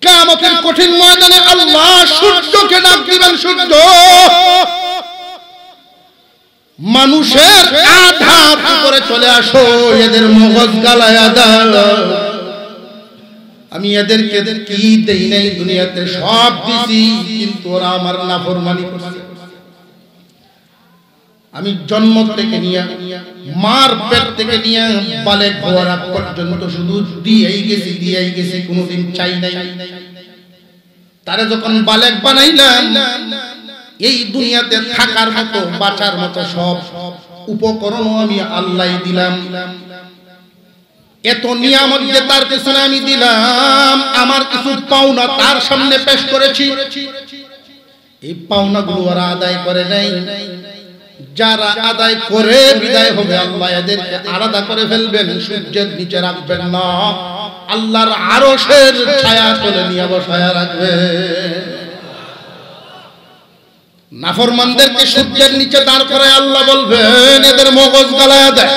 কিয়ামতের কঠিন ময়দানে আল্লাহ সূর্যকে ডাক দিবেন, সূর্য মানুষের আধা উপরে চলে আসো, এদের মগজ গালায়া দাও। আমি এদেরকে কি দেই নাই দুনিয়াতে, সব দিছি, কিন্তু ওরা আমার নাফরমানি করছে। আমি জন্ম থেকে নিয়ে মার পেট থেকে নিয়ে বালেক হওয়ার আগ পর্যন্ত শুধু দিয়েই গেছি, কোনোদিন চাই নাই। তারা যখন বালেক বানাইলাম, এই দুনিয়াতে থাকার মতো বাঁচার মতো সব উপকরণ আমি আল্লাহই দিলাম। এত নিয়ামত যে তার পেছনে আমি দিলাম, আমার কিছু পাওনা তার সামনে পেশ করেছি। এই পাওনাগুলো ওরা আদায় করে নাই। যারা আদায় করে বিদায় হবে, আল্লাহ এদেরকে আলাদা করে ফেলবেন, সূর্যের নিচে রাখবেন না, আল্লাহর আরশের ছায়া তলে নিয়ে বসায়া রাখবেন। নাফরমানদেরকে সূর্যের নিচে দাঁড় করে আল্লাহ বলবেন, এদের মগজ গালায়া দেয়।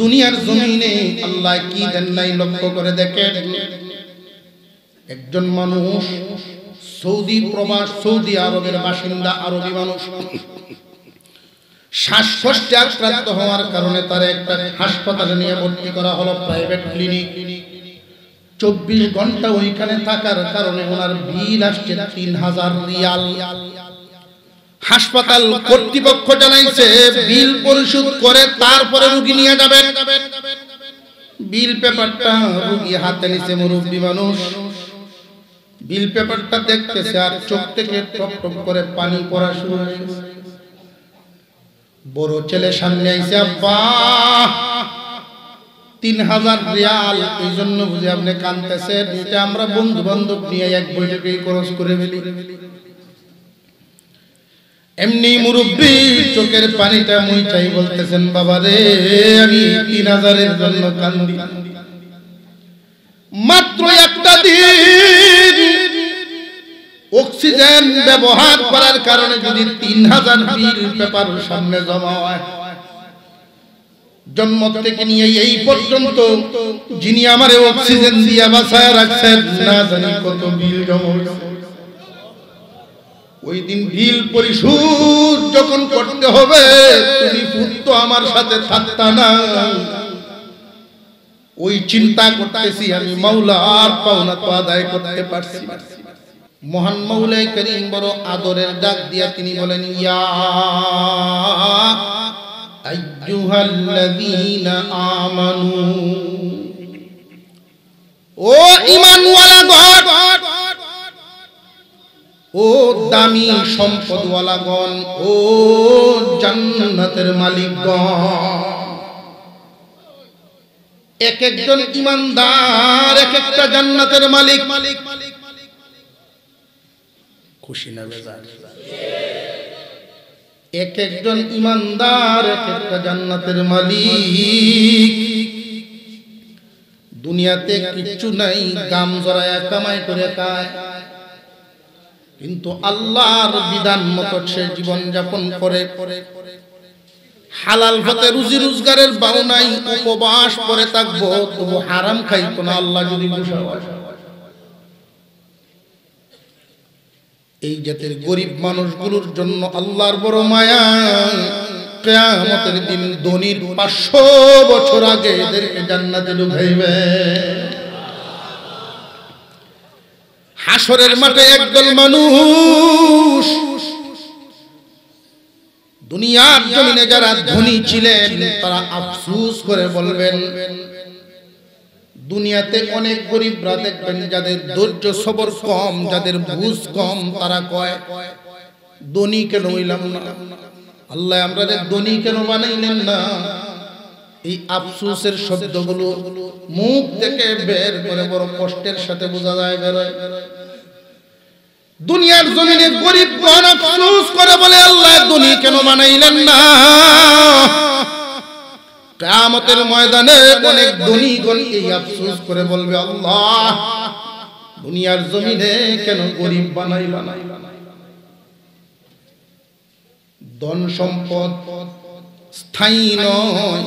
দুনিয়ার জমিনে আল্লাহ কি দেন নাই লক্ষ্য করে দেখেন। একজন মানুষ সৌদি প্রবাস, সৌদি আরবের বাসিন্দা, আরবি মানুষ, শ্বাসকষ্টে আক্রান্ত হওয়ার কারণে তার একটা হাসপাতালে নিয়ে ভর্তি করা হলো, প্রাইভেট ক্লিনিক। 24 ঘন্টা ওইখানে থাকার কারণে ওনার বিল আসছে 3000 রিয়াল। হাসপাতাল কর্তৃপক্ষ জানাইছে বিল পরিশোধ করে তারপরে রোগী নিয়ে যাবেন। বিল পেপারটা রোগী হাতে নিছে, মুরব্বী মানুষ, বিল পেপারটা দেখতেছে আর চোখ থেকে টপ টপ করে পানি পড়া শুরু হয়েছে। বড় ছেলে সামনে আইছে, আব্বা 3000 রিয়াল, এই জন্য বুঝে আপনি কাঁদতেছেন, এটা আমরা বন্ধু বান্ধব নিয়ে এক বৈঠকেই খরচ করে ফেলি। এমনি মুরব্বী চোখের পানিটা মুইটাই বলতেছেন, বাবা রে আমি 3000 এর জন্য কান্দি। মাত্র একটা দিন অক্সিজেন ব্যবহার করার কারণে যদি 3000 বিল পেপার সামনে জমা হয়, জন্ম থেকে নিয়ে এই পর্যন্ত যিনি আমারে অক্সিজেন দিয়া বাঁচায় রাখছেন, না জানি কত বিল জমা। ওই দিন বিল পরিশোধ যখন করতে হবে, তুমি পুত্র আমার সাথে থাকতা না, ওই চিন্তা করতেছি আমি মাওলার পাওনা তো আদায় করতে পারছি। মহান মাওলাই করিম বড় আদরের ডাক দিয়া তিনি বলেন, ইয়া আইয়ুহাল্লাযীনা আমানু, ও ঈমানওয়ালা গণ, ও দামি সম্পদওয়ালা গণ, ও জান্নাতের মালিকগণ। এক একজন ঈমানদার এক একটা জান্নাতের মালিক। খুশি না বেজার? এক একজন ঈমানদার এক একটা জান্নাতের মালিক। দুনিয়াতে কিছু নাই, গাম জড়ায়া কামাই করে খায়, কিন্তু আল্লাহর বিধান মতো সে জীবন যাপন করে। হালাল পথে রুজি রোজগারের বাউনাই উপবাস করে থাকবো, তবু হারাম খাইতো না, আল্লাহ যদি ঘোষণা। এই জাতের গরিব মানুষগুলোর জন্য আল্লাহর বড় মায়া। কিয়ামতের দিন ধনীর 500 বছর আগে এদেরকে জান্নাতে ঢুকাইবে। হাসরের মাঠে একদল মানুষ, দুনিয়ার জমিনে যারা ধনী ছিলেন তারা আফসোস করে বলবেন, দুনিয়াতে অনেক গরিবরা দেখবেন যাদের ধৈর্য সবর কম, যাদের বুঝ কম, তারা কয় ধনী কেন হইলাম না, আল্লাহ আমরা ধনী কেন বানাইলেন না। এই আফসোসের শব্দগুলো মুখ থেকে বের করে বড় কষ্টের সাথে বোঝা যায় বেরোয়। দুনিয়ার জমিনে গরিবগণ আফসোস করে বলে, আল্লাহ ধনী কেন বানাইলেন না। কিয়ামতের ময়দানে অনেক ধনীগণ এই আফসোস করে বলবে, আল্লাহ দুনিয়ার জমিনে কেন গরিব বানাইলা না। ধন সম্পদ স্থায়ী নয়,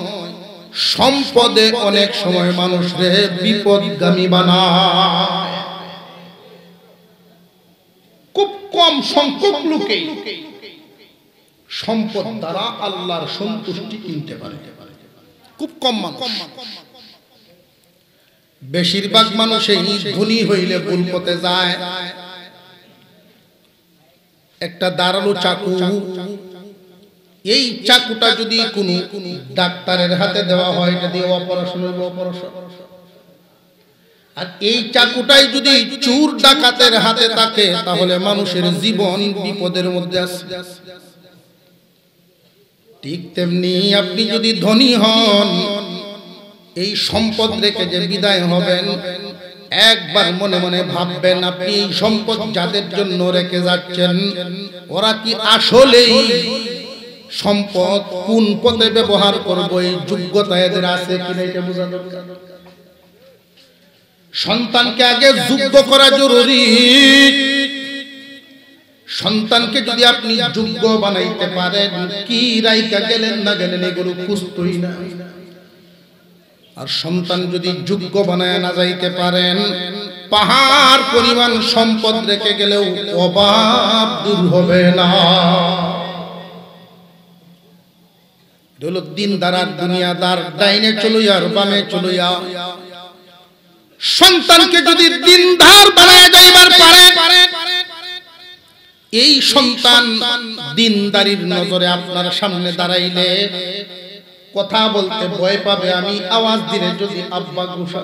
সম্পদে অনেক সময় মানুষকে বিপদগামী বানায়। সংখ্যক লোকে সম্পদ দ্বারা আল্লাহর সন্তুষ্টি কিনতে পারে, খুব কম মানুষ। বেশিরভাগ মানুষই ধনী হইলে ভুল পথে যায়। একটা ধারালো চাকু, এই চাকুটা যদি কোন ডাক্তারের হাতে দেওয়া হয়, এটা দিয়ে অপারেশন হইব, অপারেশন। আর এই চাকুটাই যদি চোর ডাকাতের হাতে থাকে, তাহলে মানুষের জীবন বিপদের মধ্যে আছে। ঠিক তেমনি আপনি যদি ধনী হন, এই সম্পদ রেখে যে বিদায় হবেন, একবার মনে মনে ভাববেন আপনি এই সম্পদ যাদের জন্য রেখে যাচ্ছেন, ওরা কি আসলেই সম্পদ কোন পথে ব্যবহার করবো এই যোগ্যতা এদের আছে কিনা, এটা বোঝা দরকার। সন্তানকে আগে যোগ্য করা জরুরি। সন্তানকে যদি আপনি যোগ্য বানাইতে পারেন, কি রাইকা গেলেন না গেলেন এগুলো খুঁজতই না। আর সন্তান যদি যোগ্য বানায় না যাইতে পারেন, পাহাড় পরিমাণ সম্পদ রেখে গেলেও অভাব দূর হবে না। দিনদার আর দুনিয়াদার, ডাইনে চলুয়া আর বামে চলুয়া। সন্তানকে যদি দিনদার বানায় যাইবার পারে, এই সন্তান দিনদারির নজরে আপনার সামনে দাঁড়াইলে কথা বলতে ভয় পাবে। আমি আওয়াজ দিলে যদি আব্বা গুসা,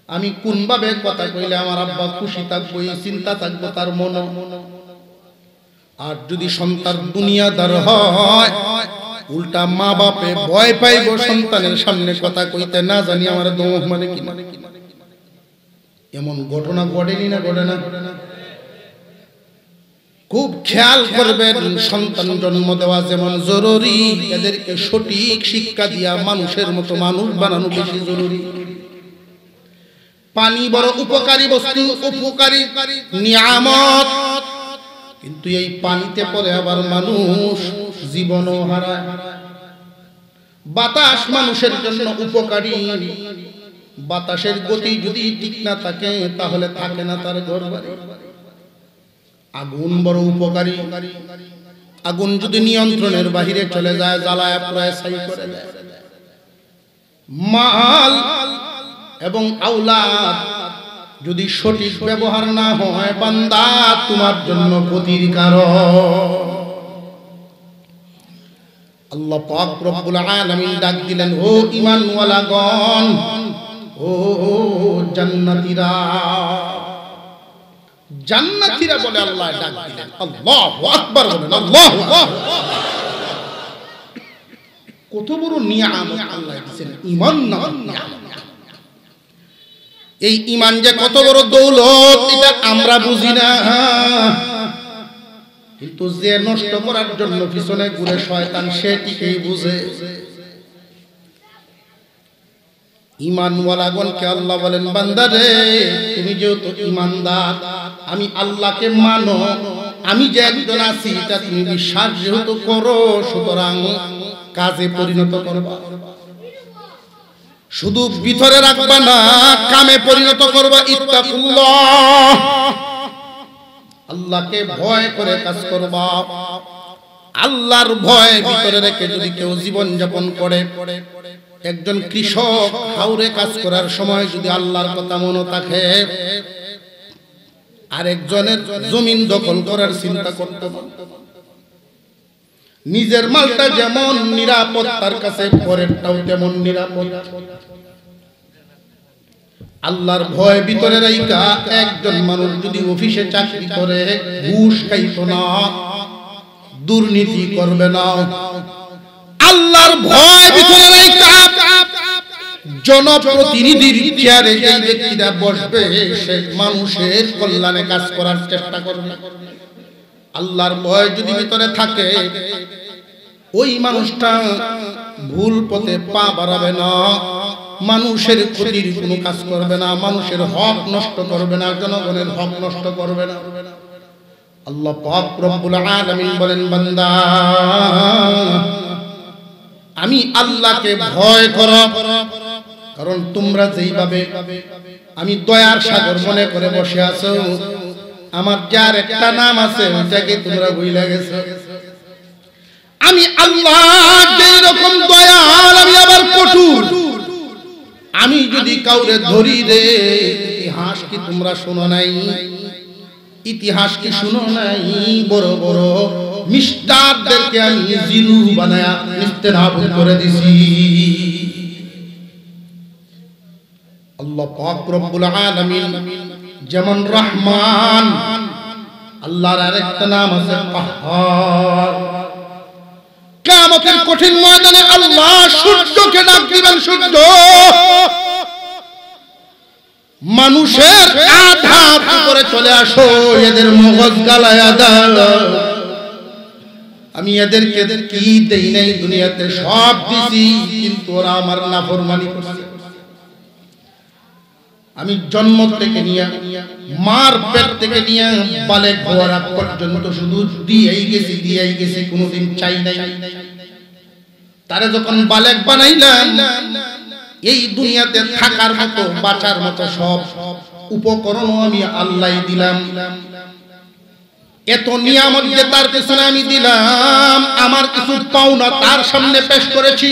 আমি কোন ভাবে কথা কইলে আমার আব্বা খুশি থাকবো, এই চিন্তা থাকবো তার মনে। আর যদি সন্তান দুনিয়াদার হয়, উল্টা মা বাপে ভয় পাইব সন্তানের সামনে কথা কইতে, না জানি আমার দমক মানে কি। এমন ঘটনা ঘটেনি না, ঘটে না? খুব খেয়াল করবেন, সন্তান জন্ম দেওয়া যেমন জরুরি, এদেরকে সঠিক শিক্ষা দিয়া মানুষের মতো মানুষ বানানো বেশি জরুরি। পানি বড় উপকারী বস্তু, উপকারী নিয়ামত, কিন্তু এই পানিতে পড়ে আবার মানুষ জীবনও হারায়। বাতাস মানুষের জন্য উপকারী, বাতাসের গতি যদি ঠিক না থাকে তাহলে থাকে না তার ঘরবাড়ি। আগুন বড় উপকারী, আগুন যদি নিয়ন্ত্রণের বাহিরে চলে যায়, জ্বালায় পুরায় ছাই করে দেয়। মাল এবং আওলাদ যদি সঠিক ব্যবহার না হয়, বান্দা তোমার জন্য ক্ষতির কারণ। আল্লাহ পাক রব্বুল আলামিন ডাক দিলেন, ও ঈমানওয়ালাগণ, ও জান্নাতীরা। জান্নাতীরা বলে আল্লাহ ডাক দিলেন। আল্লাহু আকবার বলেন, আল্লাহু আকবার। কত বড় নিয়ামত আল্লাহ দিয়েছেন, ঈমান নামক নিয়ামত। এই ঈমান যে কত বড় দৌলত, এটা আমরা বুঝি না, কিন্তু যে নষ্ট করার জন্য পিছনে ঘুরে শয়তান, সে ঠিকই বুঝে। ঈমানওয়ালাগণকে আল্লাহ বলেন, বান্দা রে, তুমি যেহেতু ঈমানদার, আমি আল্লাহকে মানো, আমি যে একজন আছি এটা তুমি বিশ্বাস যেহেতু করো, সুতরাং কাজে পরিণত করবা। শুধু ভিতরে রাখবা না, কামে পরিণত করবা। ইত্তাকুল্লাহ, আল্লাহকে ভয় করে কাজ করবা। আল্লাহর ভয় ভিতরে রেখে যদি কেউ জীবন যাপন করে, একজন কৃষক হাওরে কাজ করার সময় যদি আল্লাহর কথা মনে থাকে, আরেকজনের জমিন দখল করার চিন্তা করতে, নিজের মালটা যেমন নিরাপদ তার কাছে পরেরটাও তেমন নিরাপদ। আল্লাহর ভয় ভিতরে রাইখা একজন মানুষ যদি অফিসে চাকরি করে, ঘুষ খাইতো না, দুর্নীতি করবে না, আল্লাহর ভয় ভিতরে রাইখা জনপ্রতিনিধির চেয়ারে যে ব্যক্তিরা বসবে, সে মানুষের কল্যাণে কাজ করার চেষ্টা করবে। আল্লাহর ভয় যদি ভিতরে থাকে, ওই মানুষটা ভুল পথে পা বাড়াবে না, মানুষের ক্ষতির কোনো কাজ করবে না, মানুষের হক নষ্ট করবে না, জনগণের হক নষ্ট করবে না। আল্লাহ পাক রব্বুল আলামিন বলেন, বান্দা আমি আল্লাহকে ভয় করো, কারণ তোমরা যেইভাবে আমি দয়ার সাগর মনে করে বসে আছো, আমার যার একটা নাম আছে ওটাকে তোমরা ভুলে গেছো। আমি আল্লাহ যেই রকম দয়াল আমি আবার কঠোর। আমি যদি কাউরে ধরি রে, ইতিহাস কি তোমরা শোনো নাই? ইতিহাস কি শুনো নাই? বড় বড় মিস্টারদেরকে আমি জিরু বানায়া নিস্তেনাবুদ করে দিছি। আল্লাহ পাক রব্বুল আলামিন যেমন রহমান, আল্লাহর আরেকটা নাম আছে কাহ্হার। কিয়ামতের কঠিন ময়দানে আল্লাহ সূর্যকে ডাক দিবেন, সূর্য মানুষের আধা উপরে চলে আসো, এদের মগজ গালায়া দাও। আমি এদেরকে কি দেই নাই দুনিয়াতে? সব দিছি, কিন্তু ওরা আমার নাফরমানি করছে। আমি জন্ম থেকে নিয়ে মার পেট থেকে নিয়ে বালেক হওয়ার আগ পর্যন্ত শুধু দিয়েই গেছি, কোনোদিন চাই নাই। তারা যখন বালেক বানাইলাম, এই দুনিয়াতে থাকার মতো বাঁচার মতো সব উপকরণ আমি আল্লাহই দিলাম। এত নিয়ামত যে তার পেছনে আমি দিলাম, আমার কিছু পাওনা তার সামনে পেশ করেছি।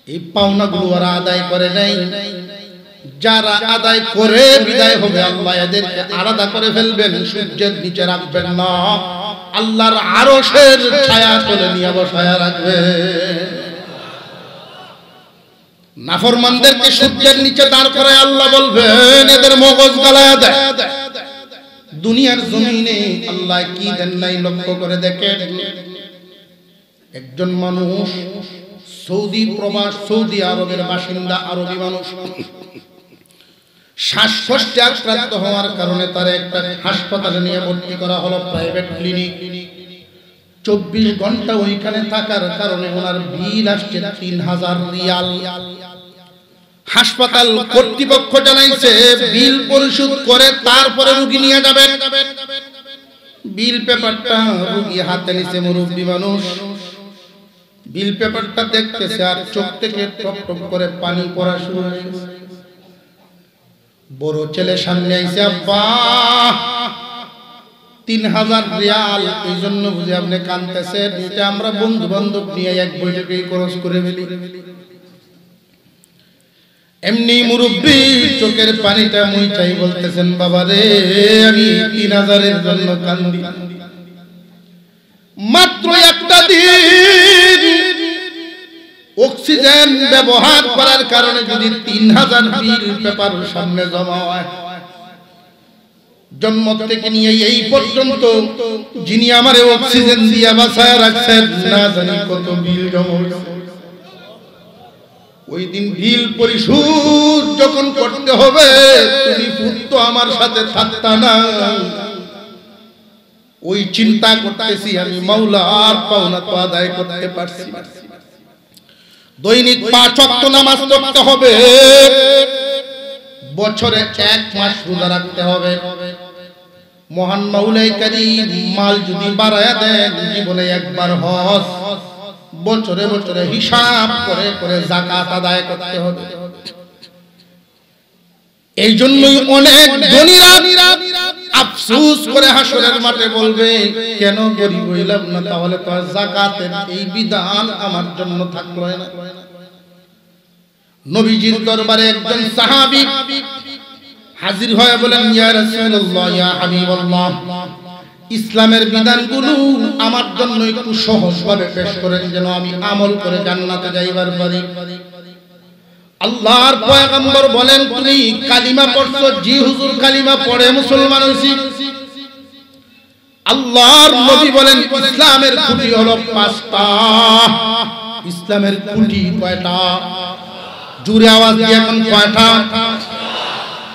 এই পাওনাগুলো ওরা আদায় করে নাই। যারা আদায় করে বিদায় হবে, আল্লাহ এদেরকে আলাদা করে ফেলবেন, সূর্যের নিচে রাখবেন না, আল্লাহর আরশের ছায়া তলে নিয়ে বসায়া রাখবেন। নাফরমানদেরকে সূর্যের নিচে দাঁড় করে আল্লাহ বলবেন এদের মগজ গালায়া দেয়। দুনিয়ার জমিনে আল্লাহ কি দেন নাই লক্ষ্য করে দেখেন। একজন মানুষ সৌদি প্রবাস, সৌদি আরবের বাসিন্দা, আরবি মানুষ, শ্বাসকষ্টে আক্রান্ত হওয়ার কারণে তার একটা হাসপাতালে নিয়ে ভর্তি করা হলো, প্রাইভেট ক্লিনিক। 24 ঘন্টা ওইখানে থাকার কারণে ওনার বিল আসছে 3000 রিয়াল। হাসপাতাল কর্তৃপক্ষ জানাইছে বিল পরিশোধ করে তারপরে রোগী নিয়ে যাবেন। বিল পেপারটা রোগী হাতে নিছে, মুরব্বী মানুষ। বিল পেপারটা দেখতেছে আর চোখ থেকে টপ টপ করে পানি পড়া শুরু হয়েছে। বড় ছেলে সামনে আইছে, আব্বা 3000 রিয়াল। এই জন্য বুঝে আপনি কাঁদতেছেন, এটা আমরা বন্ধু বান্ধব নিয়ে এক বৈঠকেই খরচ করে ফেলি। এমনি মুরব্বী চোখের পানিটা মুইটাই বলতেছেন, বাবা রে আমি 3000 এর জন্য কান্দি। মাত্র একটা দিন অক্সিজেন ব্যবহার করার কারণে যদি 3000 বিল পেপার সামনে জমা হয়, জন্ম থেকে নিয়ে এই পর্যন্ত যিনি আমারে অক্সিজেন দিয়া বাঁচায় রাখছেন, না জানি কত বিল জমা। ওই দিন বিল পরিশোধ যখন করতে হবে, তুমি পুত্র আমার সাথে থাকতা না। ওই চিন্তা করতেছি আমি মাওলার পাওনা তো আদায় করতে পারছি। দৈনিক 5 ওয়াক্ত নামাজ পড়তে হবে, বছরে 1 মাস রোজা রাখতে হবে। মহান মাওলাই কারীম মাল যদি বাড়ায়া দেন, জীবনে একবার হজ, বছরে বছরে হিসাব করে করে যাকাত আদায় করতে হবে। এই জন্যই অনেক ধনীরা আফসোস করে হাসরের মাঠে বলবে, কেন গরিব হইলাম না, তাহলে তো যাকাতের এই বিধান আমার জন্য থাকলো না। নবীজির দরবারে একজন সাহাবী হাজির হয়ে বলেন, ইয়া রাসূলুল্লাহ, ইয়া হাবিবাল্লাহ, ইসলামের বিধানগুলো আমার জন্য একটু সহজভাবে পেশ করেন, যেন আমি আমল করে জান্নাতে যাইবার পারি। আল্লাহর পয়গম্বর বলেন, তুমি কালিমা পড়ছো? জি হুজুর, কালিমা পড়ে মুসলমান হইছি। আল্লাহর নবী বলেন, ইসলামের খুঁটি হলো 5টা। ইসলামের খুঁটি কয়টা? জোরে আওয়াজ দিয়ে এখন কয়টা?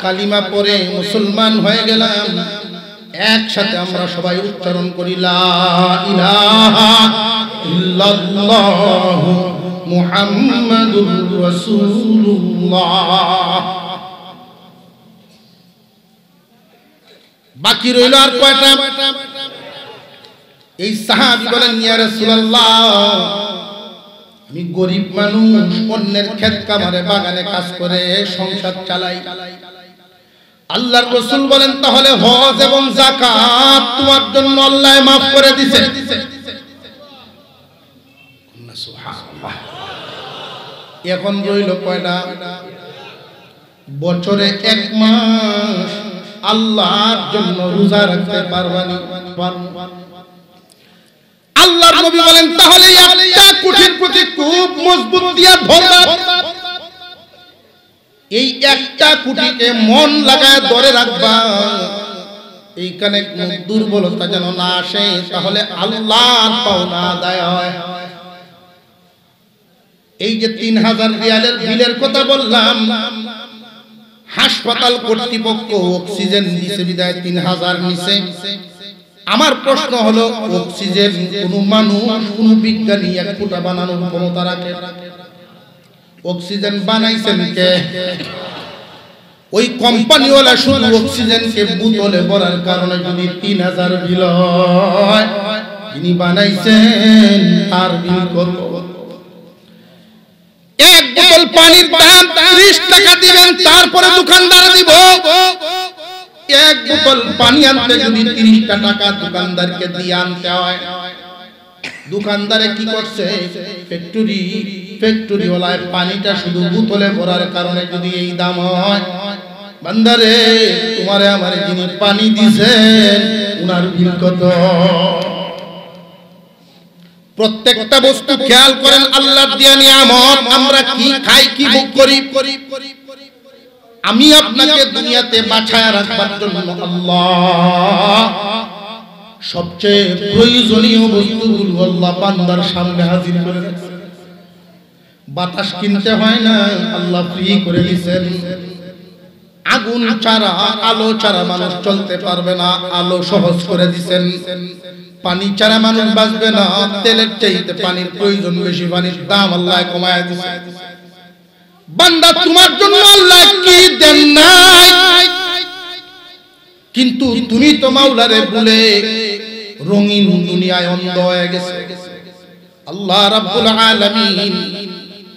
কালিমা পড়ে মুসলমান হয়ে গেলাম। একসাথে আমরা সবাই উচ্চারণ করি, লা ইলাহা ইল্লাল্লাহু মুহাম্মাদুর রাসূলুল্লাহ। বাকি রইল আর কয়টা? এই সাহাবী বলেন, ইয়া রাসূলুল্লাহ, আমি গরিব মানুষ, অন্যের ক্ষেত কামারে বাগানে কাজ করে সংসার চালাই। আল্লাহর রাসূল বলেন তাহলে হজ এবং যাকাত তোমার জন্য আল্লাহ maaf করে দিয়েছে। সুবহানাল্লাহ। এখন রইল কয়টা? বছরে 1 মাস আল্লাহর জন্য রোজা রাখতে পারবানি। আল্লাহর নবী বলেন তাহলে একটা কুঠির প্রতি খুব মজবুত দিয়া ধরবা, এই একটা কুঠিকে মন লাগায় ধরে রাখবা, এইখানে দুর্বলতা যেন না আসে, তাহলে আল্লাহর পাওনা আদায় হয়। এই যে 3000 রিয়ালের বিলের কথা বললাম, হাসপাতাল কর্তৃপক্ষ অক্সিজেন দিছে বিদায় 3000 নিছে। আমার প্রশ্ন হলো অক্সিজেন কোন মানুষ কোন বিজ্ঞানী এক ফুটা বানানোর ক্ষমতা রাখে? অক্সিজেন বানাইছেন কে? ওই কোম্পানিওয়ালা শুধু অক্সিজেনকে বোতলে ভরার কারণে যদি 3000 বিল হয়, যিনি বানাইছেন তার বিল কত? এক বোতল পানির দাম 30 টাকা দিবেন, তারপরে দোকানদার দিব। এক বোতল পানি আনতে যদি 30 টাকা দোকানদারকে দিয়ে আনতে হয়, দোকানদারে কি করছে? ফ্যাক্টরিওয়ালায় পানিটা শুধু বোতলে ভরার কারণে যদি এই দাম হয়, বান্দারে তোমারে আমারে যিনি পানি দিবেন উনার বিল কত? প্রত্যেকটা বস্তু খেয়াল করেন, আল্লাহর দেয়া নিয়ামত। আমরা কি খাই, কি ভোগ করি, আমি আপনাকে দুনিয়াতে বাঁচায় রাখবার জন্য আল্লাহ সবচেয়ে প্রয়োজনীয় বস্তুগুলো আল্লাহ বান্দার সামনে হাজির করে দিয়েছেন। বাতাস কিনতে হয় না, আল্লাহ ফ্রি করে দিয়েছেন। আগুন ছাড়া, আলো ছাড়া মানুষ চলতে পারবে না, আলো সহজ করে দিয়েছেন। পানি ছাড়া মানুষ বাঁচবে না, তেলের চাইতে পানির প্রয়োজন বেশি, পানির দাম আল্লাহ কমায় দিয়েছে। বান্দা তোমার জন্য আল্লাহ কি দেন নাই, কিন্তু তুমি তো মাওলারে ভুলে রঙিন দুনিয়ায় অন্ধ হয়ে গেছে। আল্লাহ রাব্বুল আলামিন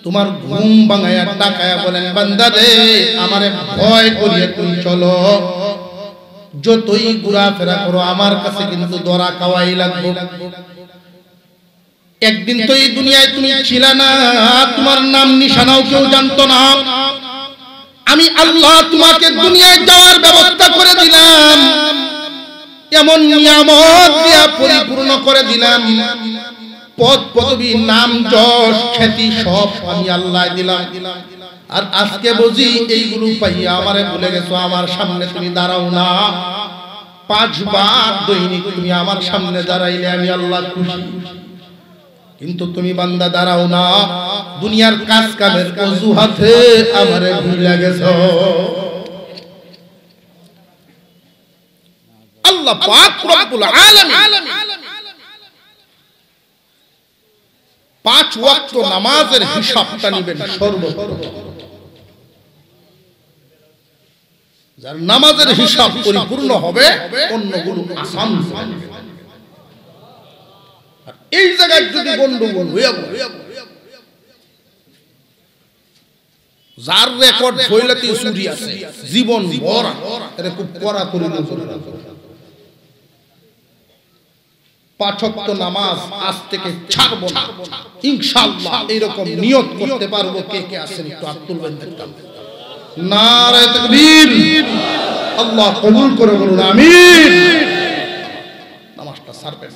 তোমার ঘুম ভাঙায়া টাকায়া বলেন, বান্দা রে আমারে ভয় করিয়া তুমি চলো, যতই ঘোরাফেরা করো আমার কাছে কিন্তু ধরা খাওয়াই লাগবে। একদিন তো এই দুনিয়ায় তুমি ছিলে না, তোমার নাম নিশানাও কেউ জানতো না। আমি আল্লাহ তোমাকে দুনিয়ায় যাওয়ার ব্যবস্থা করে দিলাম, এমন নিয়ামত দিয়া পরিপূর্ণ করে দিলাম, পদ পদবী নাম যশ খ্যাতি সব আমি আল্লাহ দিলাম। আর আজকে বুঝি এইগুলো পাইয়া আমারে ভুলে গেছো। আমার সামনে তুমি দাঁড়াও না, 5 বার দৈনিক তুমি আমার সামনে দাঁড়াইলে আমি আল্লাহ খুশি, কিন্তু তুমি বান্দা দাঁড়াও না, দুনিয়ার কাজ কামের অজুহাতে আমারে ভুলে গেছো। আল্লাহ পাক রব্বুল আলামিন 5 ওয়াক্ত নামাজের হিসাবটা নেবেন সর্বপ্রথম। যার নামাজের হিসাব পরিপূর্ণ হবে, অন্যগুলো আসান। এই জায়গায় যদি গন্ডগোল হয়ে যায়, যার রেকর্ড ফয়লাতি চুরি আছে জীবন ভর, এটা খুব কড়া করে নজর রাখবে। 5 ওয়াক্ত নামাজ আজ থেকে ছাড়বো না ইনশাআল্লাহ, এরকম নিয়ত করতে পারবো। কে কে আছেন একটু হাত তুলবেন দেখতাম। নারে তাকবীর, আল্লাহ কবুল করে বলুন আমিন। নামাজটা সারবে।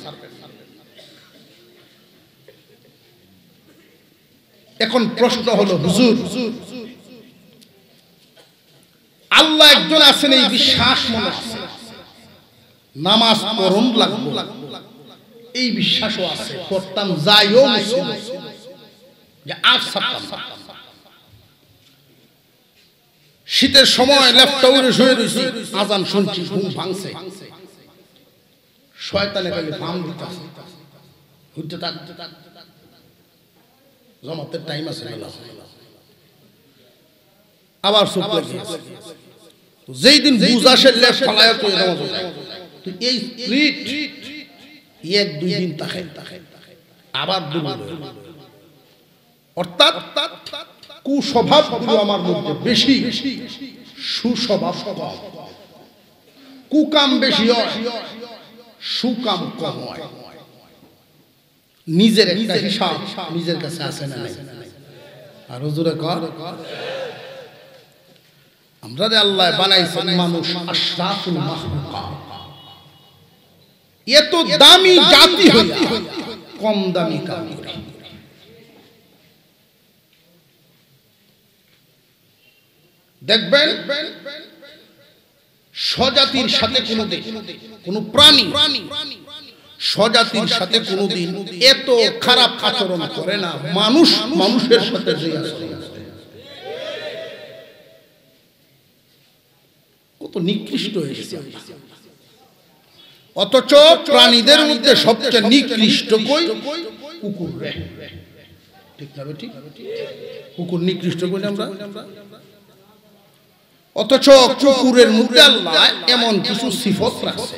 এখন প্রশ্ন হলো, হুজুর আল্লাহ একজন আছেন এই বিশ্বাস মনে আছে, নামাজ পড়ন লাগবে এই বিশ্বাসও আছে, করতাম যাইও মুসলিম যে আজ সারতাম। শীতের সময় লেফটা উড়ে শুয়ে রয়েছি, আজান শুনছি, ঘুম ভাঙছে, শয়তানে খালি ফাম দিতেছে, ঘুরতে থাকতে জমাতের টাইম আছে, আবার চুপ লাগিয়েছে। যেই দিন বুঝ আসে লেফট ফালায় তুই নামাজ তুই এই স্পিরিট 1-2 দিন তাকে আবার দুর্বল, অর্থাৎ কুস্বভাবগুলো আমার মধ্যে বেশি, সুস্বভাব কম। কুকাম বেশি হয়, সুকাম কম হয়। নিজের একটা হিসাব নিজের কাছে আছে না নাই? আর হুজুরে কর, আমরা যে আল্লাহ বানাইছেন মানুষ আশরাফুল মাখলুকাত, এত দামি জাতি হইয়া কম দামি কাম করে। দেখবেন স্বজাতির সাথে কোনদিন কোন প্রাণী স্বজাতির সাথে কোনদিন এত খারাপ আচরণ করে না মানুষ মানুষের সাথে যে আচরণ করে। কত নিকৃষ্ট হয়েছে। অথচ প্রাণীদের মধ্যে সবচেয়ে নিকৃষ্ট কই? কুকুর। ঠিক না ঠিক? কুকুর নিকৃষ্ট কই আমরা। অথচ কুকুরের মধ্যে আল্লাহ এমন কিছু সিফত রাখছে,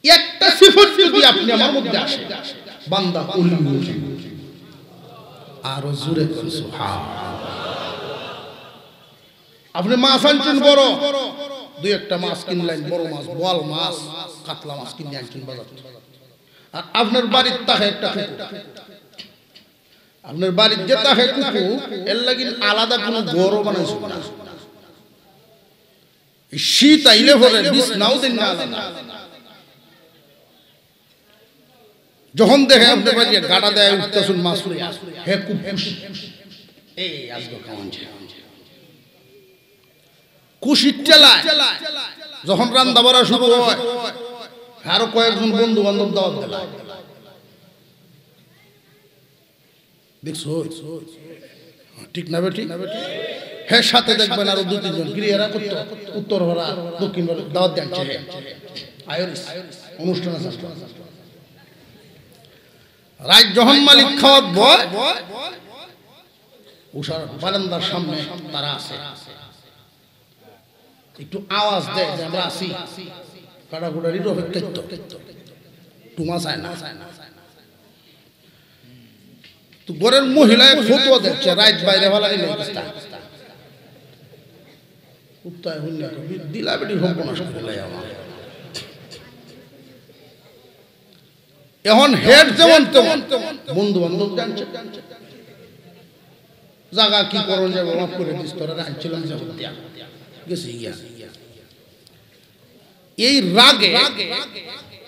একটা সিফত যদি আপনি আমার মধ্যে আসে বান্দা ওলি হয়ে যাবে। আর জোরে কোন সুবহানাল্লাহ। আপনি মাছ আনছেন বড়, দুই একটা মাছ কিনলেন, বড় মাছ, বোয়াল মাছ, কাতলা মাছ কিনে আনছেন বাজার। আর আপনার বাড়ির তাহে একটা কুকুর, আপনার বাড়ির যে তাহে কুকুর, এর লাগি আলাদা কোনো ঘরও বানাইছে না। শীত আইলে পরে বিছনাও দেন না আলাদা। যখন দেখে আপনি বাড়ি গাটা দেয় উঠতেছেন মাছ লইয়া, হে কুকুর এই আজকে খাওয়ানছে কুশির টেলায়। যখন রান্না বাড়া শুরু হয় আরো কয়েকজন বন্ধু বান্ধব দাওয়াত দিল, দেখছো ঠিক না বেটি? হ্যাঁ, সাথে দেখবেন আরো দু তিনজন গৃহেরা করতো, উত্তর ভাড়া দক্ষিণ ভাড়া দাওয়াত দিচ্ছে। অনুষ্ঠান আছে, রাত যখন মালিক খাওয়াত বয় উষার বারান্দার সামনে তারা আছে, একটু আওয়াজ দেয় যে আমরা আসি, কাটাকুটারির অপেক্ষা টুমা চায় না। তো ঘরের মহিলায় ফতুয়া দেখছে রাত বাইরে ভালো দিলা বেটি সর্বনাশ করে আমার। এখন হেড যেমন তেমন বন্ধু বান্ধব জানছে জায়গা কি করণ যাবে মাফ করে দিস তোরা আনছিলাম গেছে ইয়া। এই রাগে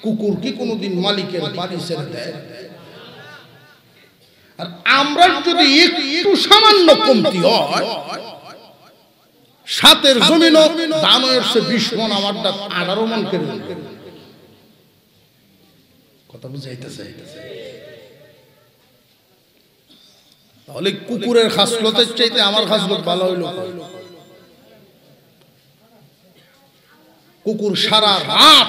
কুকুর কি কোনোদিন মালিকের বাড়ি ছেড়ে দেয়? আর আমরা যদি একটু সামান্য কমতি হয়, সাতের জমিন দান হয়েছে 20 মণ, আমারটা 18 মণ করে। কথা বুঝাইতেছে? তাহলে কুকুরের খাসলতের চাইতে আমার খাসলত ভালো হইল। কুকুর সারা রাত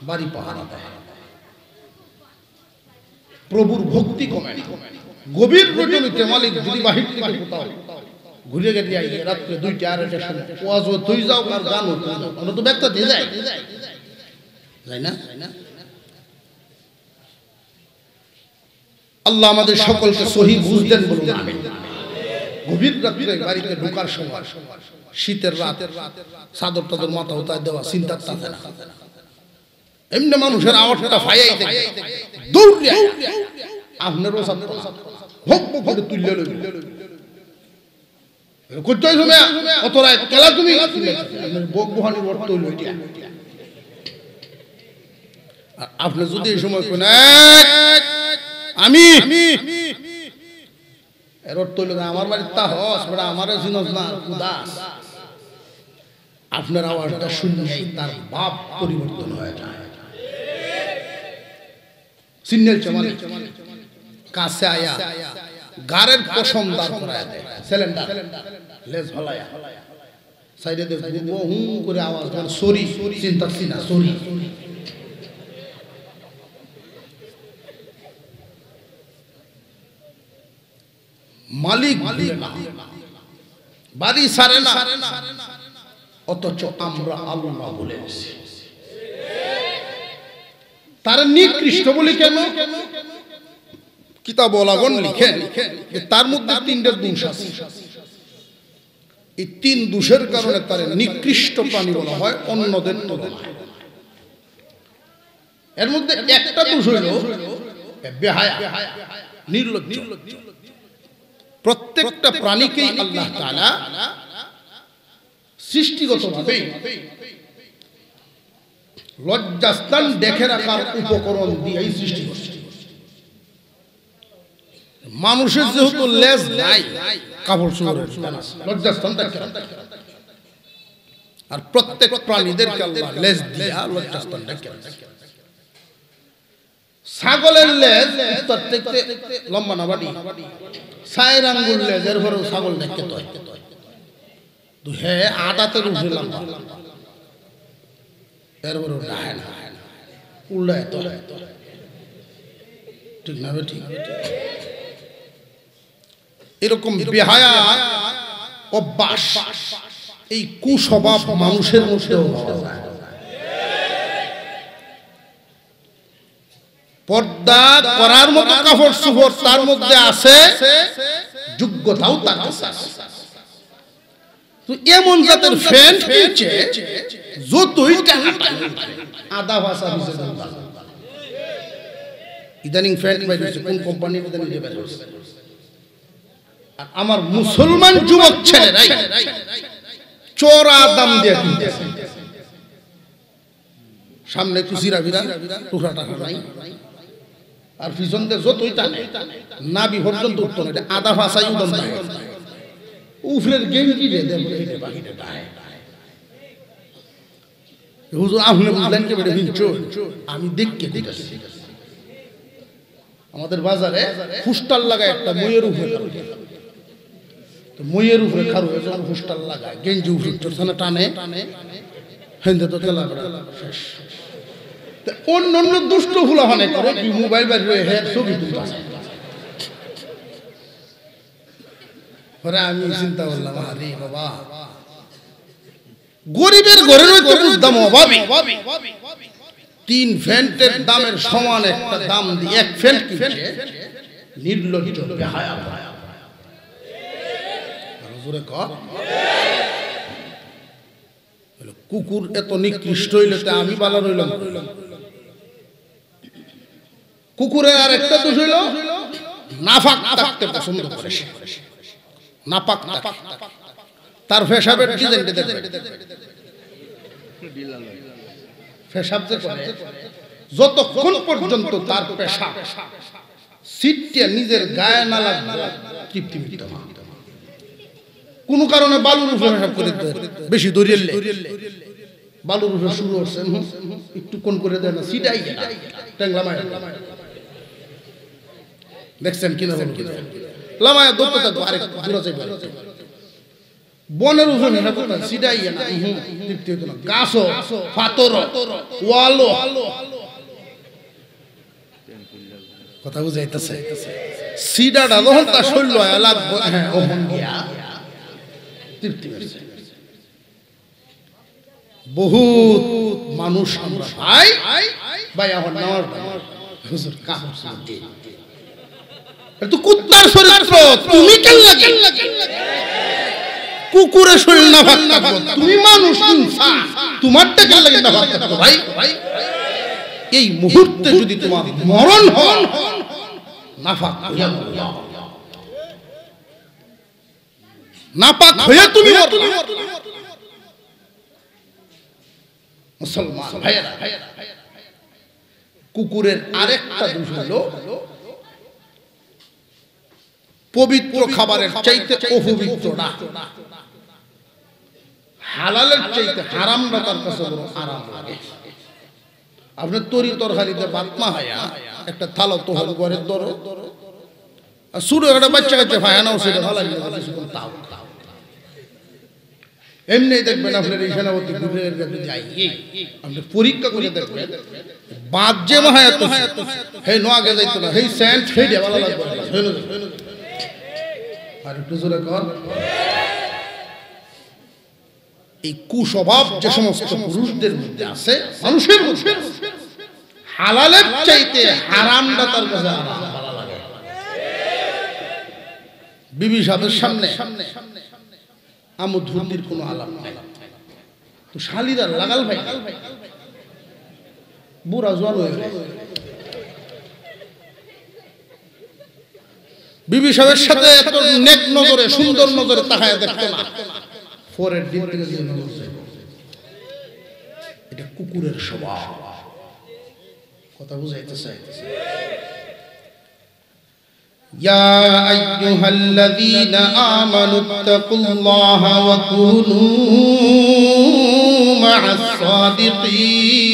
বাড়ি পাহারা দেয়, প্রভুর ভক্তি কমে না। গভীর রজনীতে মালিক যদি বাহির থেকে কোথাও ঘুরে গেছে রাত্রে 2টা 2:30টার সময় ওয়াজ তুই যাও আর গান আমরা তো ব্যক্ত দিয়ে যায় যাই না। আল্লাহ আমাদের সকলকে সহি বুঝ দেন বলুন আমিন। গভীর রাত্রে বাড়িতে ঢোকার সময় শীতের রাত, চাদর টাদর মাথা উতায় দেওয়া চিন্তার থাকে না। এমনি মানুষের আওয়াজটা ফাইয়াই দেয়, দৌড়ে আপনারও ভোগ করে তুললে করতে হবে অত রায় কেলা তুমি ভোগ বহানির অর্থ হইল এটা। আপনি যদি এই সময় কোন আমি এর অর্থ হইল আমার বাড়ির তা হস বেড়া আমারও চিনস না উদাস, আপনার আওয়াজটা শুনলে তার ভাব পরিবর্তন হয়ে যায়। সিন্নেল চমালি কাছে আয়া গারের পশম দাঁড় করায় দেয়, সিলিন্ডার লেজ ভালায়া সাইডে দে হুম করে আওয়াজ করে সরি চিন্তা সিনা সরি। মালিক বাড়ি সারে না, অথচ আমরা আল্লাহ বলেছি। তার নিকৃষ্ট বলি কেন? কিতাব ওলাগণ লিখেন যে তার মধ্যে 3টা দোষ আছে। এই তিন দোষের কারণে তার নিকৃষ্ট প্রাণী বলা হয় অন্যদের তুলনায়। এর মধ্যে একটা দোষ হইল বেহায়া, নির্লজ্জ। প্রত্যেকটা প্রাণীকেই আল্লাহ তাআলা সৃষ্টিগতভাবে লজ্জাস্থান দেখে রাখার উপকরণ দিয়েই সৃষ্টি করছে। মানুষের যেহেতু লেজ নাই, কাপড় চোপড়ের লজ্জাস্থান দেখে, আর প্রত্যেক প্রাণীদেরকে আল্লাহ লেজ দিয়া লজ্জাস্থান দেখে। ছাগলের লেজ উত্তর থেকে লম্বা না বাড়ি, 4 আঙ্গুল লেজ, এর পরেও ছাগল দেখতে তো হ্যাঁ আটাতের উঠে লম্বা, এর পরেও ডায় না উল্টায় তো ঠিক না? ঠিক এরকম বেহায়া অভ্যাস, এই কুস্বভাব মানুষের মধ্যেও পাওয়া যায়। পর্দা করার মতো কাপড় চোপড় তার মধ্যে আছে, যোগ্যতাও তার আছে। তো এমন জাতের ফ্যান্ট কিনছে যতই টানাটানি আধা ভাষা মিশে যায়। ইদানিং ফ্যান্ট বাইরেছে কোন কোম্পানি ইদানিং বের হচ্ছে। আর আমার মুসলমান যুবক ছেলেরাই চোরা দাম দিয়ে কিনতেছে। সামনে কুচিরা বিরা টুকরা টাকা নাই, আর পিছন দিয়ে যতই টানে নাভি পর্যন্ত উঠতো না, আধা ভাষাই উদম দেয়। উফরের গেঞ্জি রে দেয় বাহিরে দেয়। হুজুর আপনি বুঝলেন কে বেড়ে হিংচো? আমি দেখকে দেখেছি আমাদের বাজারে ফুস্টার লাগায় একটা মইয়ের উপরে, তো মইয়ের উপরে খারু যখন ফুস্টার লাগায় গেঞ্জি উপরে টানে হেন্দে তো তেলা শেষ। অন্য অন্য দুষ্ট ফুলা হনে করে কি মোবাইল বাইরে হেড ছবি তুলতেছে। পরে আমি চিন্তা করলাম, আরে বাবা, গরিবের ঘরের হয়তো বুঝতাম অভাবী, 3 ফ্যান্টের দামের সমান একটা দাম দিয়ে 1 ফ্যান্ট কিনছে, নির্লজ্জ বেহায়া। কুকুর এত নিকৃষ্ট হইলে আমি বালা রইলাম। কুকুরের আর একটা দোষ হইল নাফাক থাকতে পছন্দ করে। নাপাক তার পেশাবের ডিজাইন পেশাব যে করে, যতক্ষণ পর্যন্ত তার পেশাব সিটটা নিজের গায়ে না লাগবে তৃপ্তি মিটবে না। কোন কারণে বালুর উপরে পেশাব করে বেশি দৌড়িয়ে বালুর উপরে শুরু হচ্ছে, একটু কোন করে দেয় না, সিটাই ট্যাংলা মায়ের দেখছেন কিনা লামায় দৌড়তে থাকবো, আরেক দূরে যাইবে। বনের উপরে সিটাই না, তৃপ্তি হতো না। গাছও পাথর ওয়ালও, কথা বুঝাইতেছে। সিডাটা যখন তার শৈল্য লাগবে, হ্যাঁ ওখান গিয়া তৃপ্তি হয়েছে। বহুত মানুষ আমরা ভাই ভাই আমার নামাজ হুজুর কাপড় দিয়ে তো কুত্তার চরিত্র তুমি কেন লাগে? কুকুরের শরীর না ভাগ থাকবো, তুমি মানুষ ইনসান, তোমারটা কেন লাগে না ভাগ থাকবো? ভাই এই মুহূর্তে যদি তোমার মরণ হয় নাফাক হইয়া নাপাক হইয়া তুমি মুসলমান ভাইয়েরা, কুকুরের আরেকটা দোষ হলো পবিত্র খাবারের চাইতে অপবিত্র না, হালালের চাইতে হারামটা তার কাছে বড় আরাম লাগে। আপনি তরি তরকারিতে ভাত মাহায়া একটা থালা তো হল ঘরের ধরো, আর শুরু একটা বাচ্চা কাচ্চা ভায়ানাও সেটা ভালো তাও এমনি দেখবেন আপনার এই সেনাপতি গুজরের কাছে যাই, আপনি পরীক্ষা করে দেখবেন বাদ যে মাহায়াত হে নো আগে যাইতো না, হেই সেন্ট হেডে ভালো লাগবে। আর একটু জোরে কর। এই কুস্বভাব যে সমস্ত পুরুষদের মধ্যে আছে, মানুষের মধ্যে হালালের চাইতে হারামটা তার কাছে ভালো লাগে। বিবি সাহেবের সামনে আমোদ ফুর্তির কোনো আলাপ নাই। তো শালিরা লাগাল ভাই বুড়া জোয়ান হয়ে যায়। বিবি সাহেবের সাথে এত নেক নজরে সুন্দর নজরে তাকায় দেখতো না, পরের দিন থেকে এটা কুকুরের স্বভাব। কথা বুঝাইতে চাইতেছে। ইয়া আইয়ুহাল্লাযীনা আমানুত্তাকুল্লাহা ওয়া কুনু মা'আস সাদিকিন।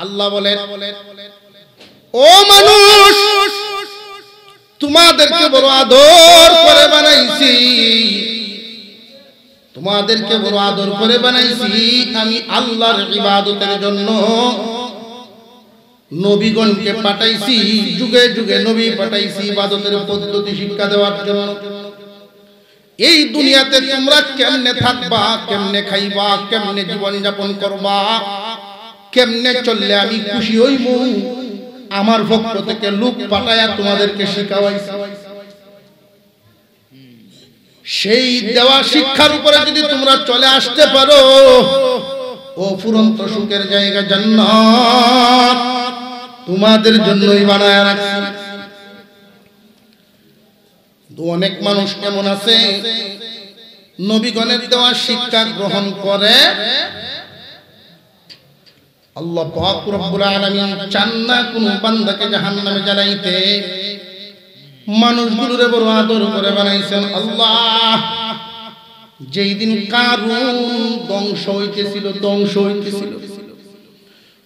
আল্লাহ বলেন, ও মানুষ, তোমাদেরকে বড় আদর করে বানাইছি, তোমাদেরকে বড় আদর করে বানাইছি আমি আল্লাহর ইবাদতের জন্য। নবীগণকে পাঠাইছি, যুগে যুগে নবী পাঠাইছি ইবাদতের পদ্ধতি শিক্ষা দেওয়ার জন্য। এই দুনিয়াতে তোমরা কেমনে থাকবা, কেমনে খাইবা, কেমনে জীবন যাপন করবা, কেমনে চললে আমি খুশি হইব, আমার পক্ষ থেকে লোক পাঠায়া তোমাদেরকে শিখাইছি। সেই দেওয়া শিক্ষার উপরে যদি তোমরা চলে আসতে পারো, ও ফুরন্ত সুখের জায়গা জান্নাত তোমাদের জন্যই বানায়া রাখছি। অনেক মানুষ এমন আছে নবীগণের দেওয়া শিক্ষা গ্রহণ করে, আল্লাহ পাক রব্বুল আলামিন চান না কোন বান্দাকে জাহান্নামে জ্বালাইতে, মানুষগুলোরে বড় আদর করে বানাইছেন আল্লাহ। যেই দিন কারুন ধ্বংস হইতেছিল,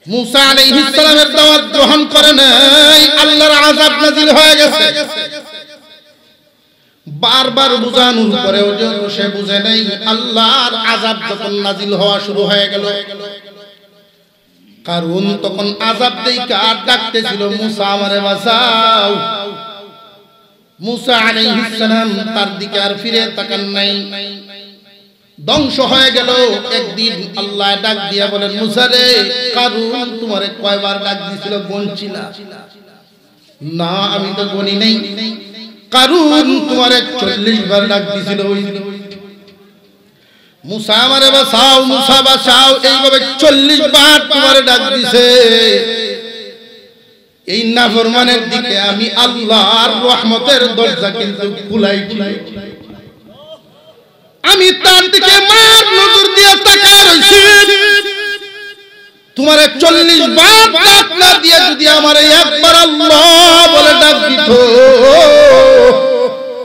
মুসা আলাইহিস সালামের দাওয়াত গ্রহণ করে নাই, আল্লাহর আযাব নাযিল হয়ে গেছে। বারবার বুঝানোর পরেও যখন সে বুঝে নাই, আল্লাহর আযাব যখন নাযিল হওয়া শুরু হয়ে গেল, কারুন তখন আযাব দেইকা ডাকতেছিল, মুসা আমারে বাঁচাও। মুসা আলাইহিস সালাম তার দিকে আর ফিরে তাকান নাই, ধ্বংস হয়ে গেল। একদিন আল্লাহ ডাক দিয়া বলেন, মুসা রে, কারুন তোমারে কয়বার ডাক দিছিল গণছিলা? না, আমি তো গণি নাই। কারুন তোমারে 40 বার ডাক দিছিল। মুসা আমারে বাঁচাও, মুসা বাঁচাও, এইভাবে 40 বার তোমারে ডাক দিছে। এই নাফরমানের দিকে আমি আল্লাহর রহমতের দরজা কিন্তু খুলাই দিই। আমি তার দিকে মার নজর দিয়ে তাকায় রইছি। তোমারে 40 বার ডাক না দিয়ে যদি আমারে একবার আল্লাহ বলে ডাক দিত,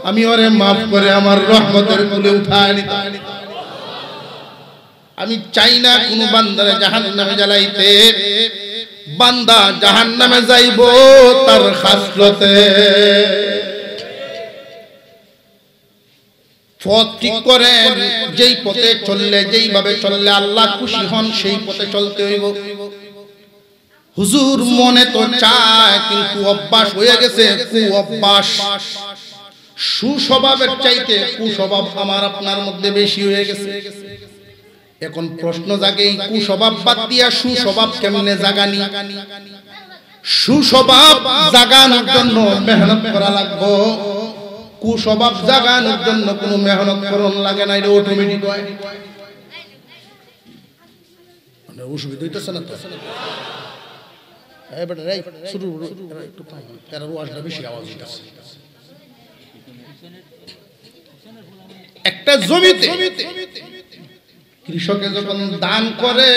আমি ওরে মাফ করে আমার রহমতের কোলে উঠায় নিতাম। আমি চাই না কোন বান্দারে জাহান্নামে জ্বালাইতে। বান্দা জাহান্নামে যাইব তার খাসলতে। পথ ঠিক করেন, যেই পথে চললে, যেইভাবে চললে আল্লাহ খুশি হন, সেই পথে চলতে হইব। হুজুর মনে তো চায়, কিন্তু অভ্যাস হয়ে গেছে কুঅভ্যাস। সুস্বভাবের চাইতে কুস্বভাব আমার আপনার মধ্যে বেশি হয়ে গেছে। এখন প্রশ্ন জাগে, এই কুস্বভাব বাদ দিয়া সুস্বভাব কেমনে জাগানি? সুস্বভাব জাগানোর জন্য মেহনত করা লাগবে। কুস্বভাব জাগানোর জন্য কোনো মেহনত করন লাগে না, এটা অটোমেটিক হয়। মানে অসুবিধা হইতেছে না তো? একটা জমিতে কৃষকে যখন দান করে,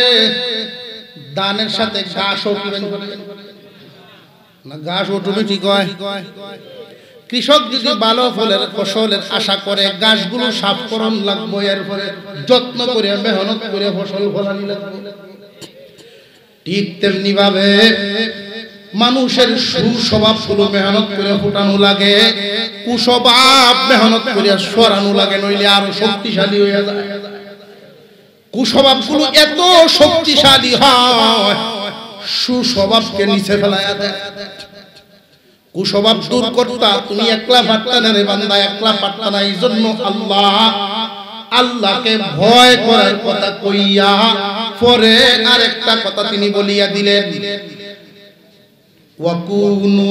দানের সাথে ঘাসও কিনেন না, ঘাস অটোমেটিক হয়। কৃষক যদি ভালো ফসলের আশা করে, ঘাসগুলো সাফ করণ লাগবে, এরপরে যত্ন করে মেহনত করে ফসল ফলানি লাগবে। ঠিক তেমনি ভাবে মানুষের সুস্বভাবগুলো মেহনত করে ফুটানো লাগে, কুস্বভাব মেহনত করে সরানো লাগে, নইলে আরো শক্তিশালী হয়ে যায়। কুস্বভাবগুলো এত শক্তিশালী হয়, সুস্বভাবকে নিচে ফেলায়া দেয়। কুস্বভাব দূর করতা তুমি একলা পারতা না রে বান্দা, একলা পারতা না। এই জন্য আল্লাহকে ভয় করার কথা কইয়া পরে আরেকটা কথা তিনি বলিয়া দিলেন, ওয়াকুনু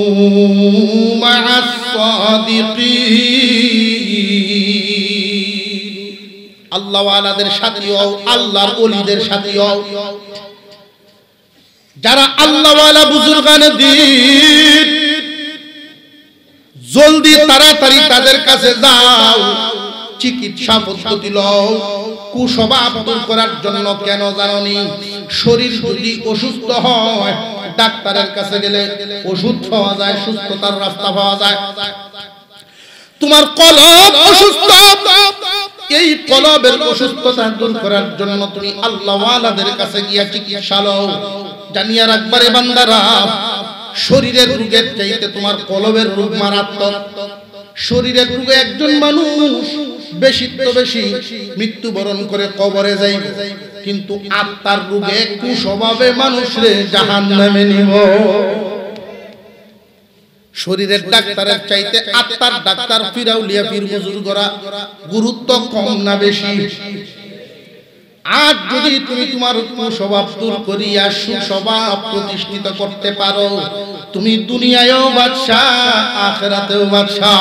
মা'আস সাদিকিন। আল্লাহ ওয়ালাদের সাথী হও, আল্লাহর ওলিদের সাথী হও। যারা আল্লাহ ওয়ালা বুজুর্গানে দিন, জলদি তাড়াতাড়ি তাদের কাছে যাও, চিকিৎসা পদ্ধতি লও। কুস্বভাব দূর করার জন্য কেন জানোনি? শরীর যদি অসুস্থ হয়, ডাক্তারের কাছে গেলে ওষুধ পাওয়া যায়, সুস্থতার রাস্তা পাওয়া যায়। তোমার কলব অসুস্থ, এই কলবের অসুস্থতা দূর করার জন্য তুমি আল্লাহ ওয়ালাদের কাছে গিয়া চিকিৎসা লও। জানিয়া রাখবারে বান্দারা, শরীরের রোগের চাইতে তোমার কলবের রোগ মারাত্মক। শরীরের রোগে একজন মানুষ বেশি তো বেশি মৃত্যুবরণ করে কবরে যাইবে, কিন্তু আত্মার রোগে কুস্বভাবে মানুষরে জাহান্নামে নিব। শরীরের ডাক্তারের চাইতে আত্মার ডাক্তার ফিরাউলিয়া পীর বুজুর্গরা গুরুত্ব কম না বেশি? আজ যদি তুমি তোমার কুস্বভাব দূর করিয়া সুস্বভাব প্রতিষ্ঠিত করতে পারো, তুমি দুনিয়ায়ও বাদশা, আখিরাতেও বাদশা।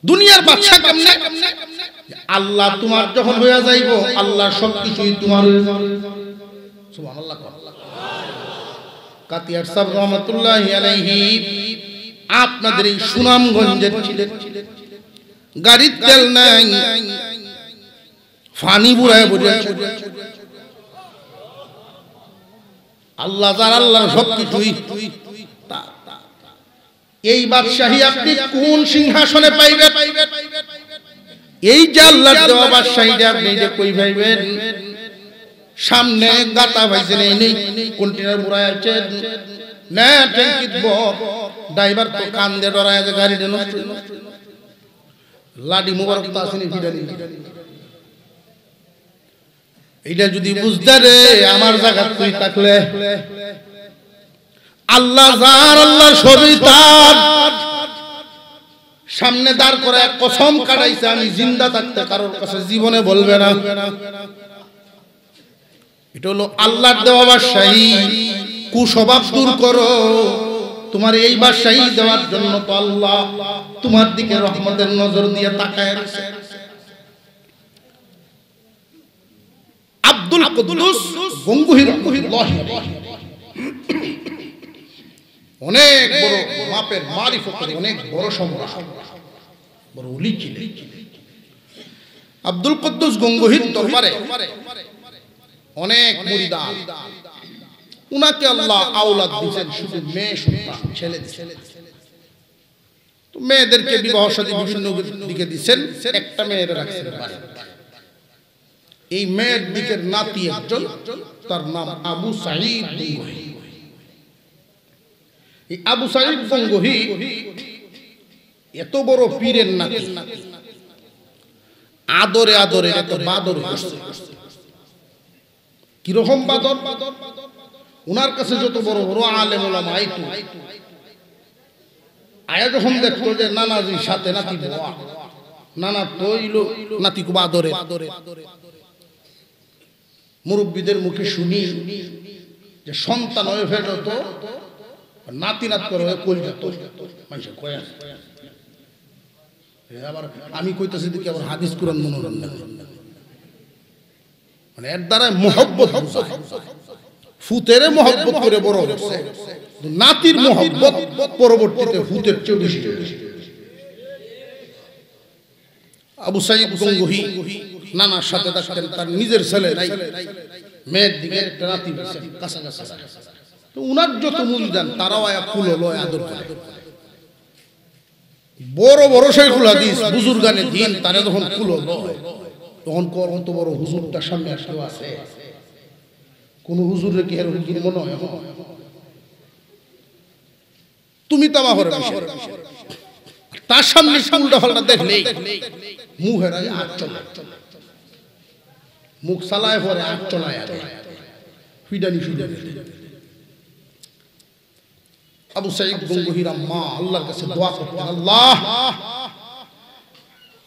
দুনিয়ার বাদশা কেমনে? আল্লাহ তোমার যখন হয়ে যাইব, আল্লাহ সবকিছুই তোমার হয়ে যাবে। সুবহানাল্লাহ। কাতিয়ার সাহেব রহমাতুল্লাহি আলাইহি আপনাদের এই সুনামগঞ্জের ছিলেন। গাড়ির তেল নাই, ফানি বুড়ায় বুঝেছে। আল্লাহ যার, আল্লাহর সবকিছুই। এই বাদশাহী আপনি কোন সিংহাসনে পাইবেন? এই যে আল্লাহর দেওয়া বাদশাহীটা আপনি যে কই পাইবেন? সামনে গাতা ভাইছেন, এই নেই কন্টেনার বুড়ায় আছে না, ট্যাঙ্কিত ড্রাইভার তো কান দিয়ে ডরায় যে গাড়িটা নষ্ট। লাডি মুবারক তো আসেনি ফিরানি। এইটা যদি বুঝতে রে, আমার জায়গা তুই থাকলে আল্লাহ যার, আল্লাহর ছবি তার সামনে দাঁড় করে কসম কাটাইছে, আমি জিন্দা থাকতে কারোর কাছে জীবনে বলবে না। এটা হলো আল্লাহর দেওয়া বাদশাহী। কুস্বভাব দূর করো। তোমার এই বাদশাহী দেওয়ার জন্য তো আল্লাহ তোমার দিকে রহমতের নজর দিয়ে তাকায় আছে। আব্দুল কুদ্দুস গঙ্গুহি রাহমাতুল্লাহ অনেক বড় মাপের মারিফতের অনেক বড় সম্রাট, বড় ওলি ছিলেন। আব্দুল কুদ্দুস গঙ্গুহির দরবারে অনেক মুরিদান। উনাকে আল্লাহ আওলাদ দিয়েছেন, শুধু মেয়ে সন্তান, ছেলে দিয়েছেন। তো মেয়েদেরকে বিবাহ শাদী বিভিন্ন দিকে দিয়েছেন, একটা মেয়ের রাখছেন বাড়ি। এই মেয়ের দিকের নাতি একজন, তার নাম আবু সাঈদ গঙ্গুহি। এই আবু সাঈদ গঙ্গুহি এত বড় পীরের নাতি, আদরে আদরে এত বাদর করছে। কিরকম বাদর? উনার কাছে যত বড় বড় আলেম ওলামা আইতো, আয়া যখন দেখতো যে নানাজির সাথে নাতি বোয়া, নানা তৈল নাতি খুব আদরে। মুরব্বীদের মুখে শুনি যে সন্তান হয়ে ফেলত, নাতি নাত করে কই যেত, মানুষের কয়া। আবার আমি কইতাছি দেখি আবার হাদিস কুরআন মনোরণ না, মানে এর দ্বারা মহব্বত, ফুতের মহব্বত করে বড় হচ্ছে। নাতির মহব্বত পরবর্তীতে ফুতের চেয়ে বেশি। আবু সাঈদ গঙ্গুহি নানার সাথে থাকতেন, তার নিজের ছেলে নাই, মেয়ের দিকে একটা নাতি কাছাকাছি। তো উনার যত মুরিদান তারাও আয়া ফুল লয়, আদর করে। বড় বড় শাইখুল হাদিস বুজুর্গানে দিন তারা যখন ফুল লয়, তখন কত বড় হুজুরটার সামনে আসতে আছে। কোন হুজুরের কি এরকম মনে হয়? তুমি তামা হরে তার সামনে ফুলটা ফলটা দেখলেই মুখের আগ চলে, মুখ সালায় পরে আগ চলায় ফিডানি ফিডানি। আবু সাঈদ গঙ্গুহির আম্মা আল্লাহর কাছে দোয়া করতেন, আল্লাহ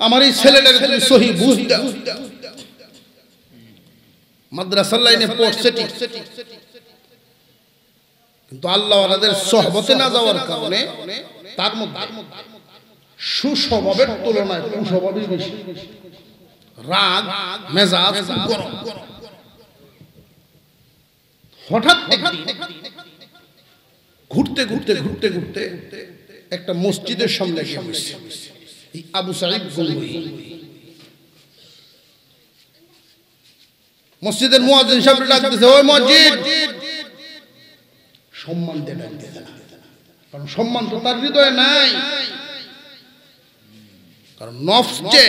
আমার এই ছেলেটাকে তুমি সহি বুঝ দাও। মাদ্রাসার লাইনে পড়ছে ঠিক, কিন্তু আল্লাহ ওয়ালাদের সোহবতে না যাওয়ার কারণে তার মধ্যে সুস্বভাবের তুলনায় কুস্বভাবই বেশি, রাগ মেজাজ গরম। হঠাৎ ঘুরতে ঘুরতে ঘুরতে ঘুরতে একটা মসজিদের সামনে গিয়ে বসে এই আবু সাঈদ গঙ্গুহি মসজিদের মুয়াজ্জিন সাহেব ডাকতেছে, ওই মসজিদ, সম্মান দিয়ে ডাকতেছে না, কারণ সম্মান তো তার হৃদয়ে নাই। কারণ নফস যে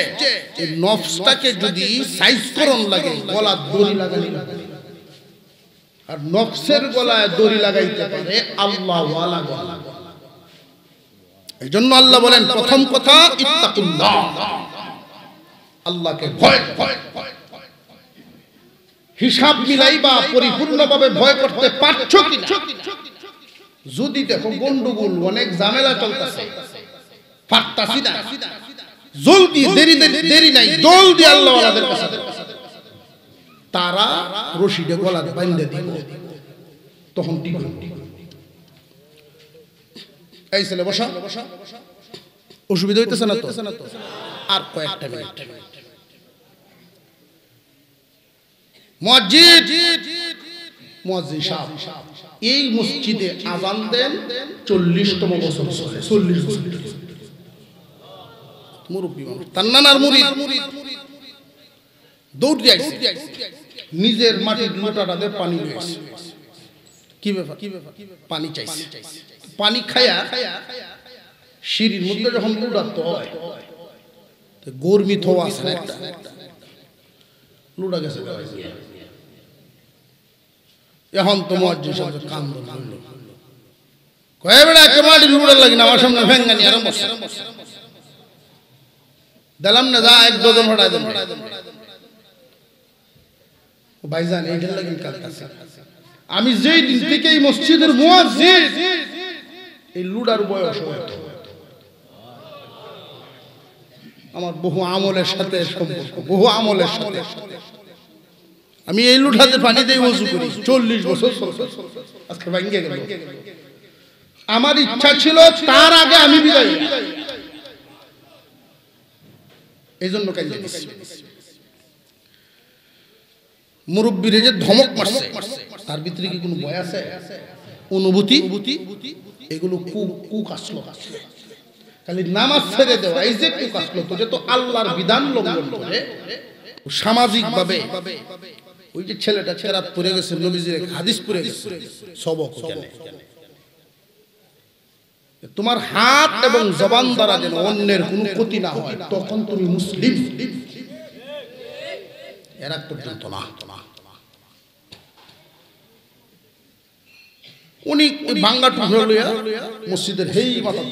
এই নফসটাকে যদি সাইজ করন লাগে গলা দড়ি লাগালি, আর নফসের গলায় দড়ি লাগাইতে পারে আল্লাহ ওয়ালা গলা। এইজন্য আল্লাহ বলেন প্রথম কথা ইত্তাকুল্লাহ, আল্লাহকে ভয়। হিসাব মিলাইবা পরিপূর্ণভাবে ভয় করতে পারছো কিনা। যদি দেখো গন্ডগোল অনেক ঝামেলা চলতেছে, পারতাছি না, জলদি দেরি নাই, জলদি আল্লাহ ওয়ালাদের কাছে তারা রশিদে গলা বাঁধে দিব, তখন ঠিক হবে। এই ছেলে বসা, অসুবিধা হইতেছে না তো? আর কয়েকটা মিনিট। মুয়াজ্জিন সাহেব এই মসজিদে আযান দেন 40তম বছর চলে, 40 বছর মুরব্বি তার নানার মুরিদ দৌড় দিয়ে নিজের মাটির লোটাটাতে পানি লয়েছে। কি ব্যাপার? পানি চাইছে। পানি খায়া সিঁড়ির মধ্যে যখন লুড়াতে হয়, গরমি থোয়া আছে একটা, লুড়া গেছে। এখন তো মুয়াজ্জিন সাহেব কান্দন হইল, কয় বেড়া কেমাটি লুড়া লাগি না আমার সামনে ভেঙ্গানি আর বসে দিলাম না, যা এক ডজন হটাই দেন ভাইজান। এইটার লাগি কাঁদতাছে। আমি যেই দিন থেকে এই মসজিদের মুয়াজ্জিন, এই লুডার বয়স হতো, আমার বহু আমলের সাথে সম্পর্ক, বহু আমলের সাথে। আমি এই লুঠাতে পানি দিয়ে ওযু করি 40 বছর আজকে ভাঙ্গে গেল। আমার ইচ্ছা ছিল তার আগে আমি বিদায়, এই জন্য কাজে দিছি। মুরব্বিরে যে ধমক মারছে, তার ভিতরে কি কোনো ভয় আছে? অনুভূতি এগুলো কুক আসলো, খালি নামাজ ছেড়ে দেওয়া, এই যে কুক আসলো, তো যে তো আল্লাহর বিধান লঙ্ঘন করে সামাজিক ভাবে। ওই যে ছেলেটা কেরাত পড়ে গেছে, নবীজির হাদিস পড়ে গেছে, সবক জানে। তোমার হাত এবং জবান দ্বারা যেন অন্যের কোনো ক্ষতি না হয়, তখন তুমি মুসলিম। এরা পর্যন্ত না। উনি বাঙ্গা টুকরা লইয়া মসজিদের হেই মাথা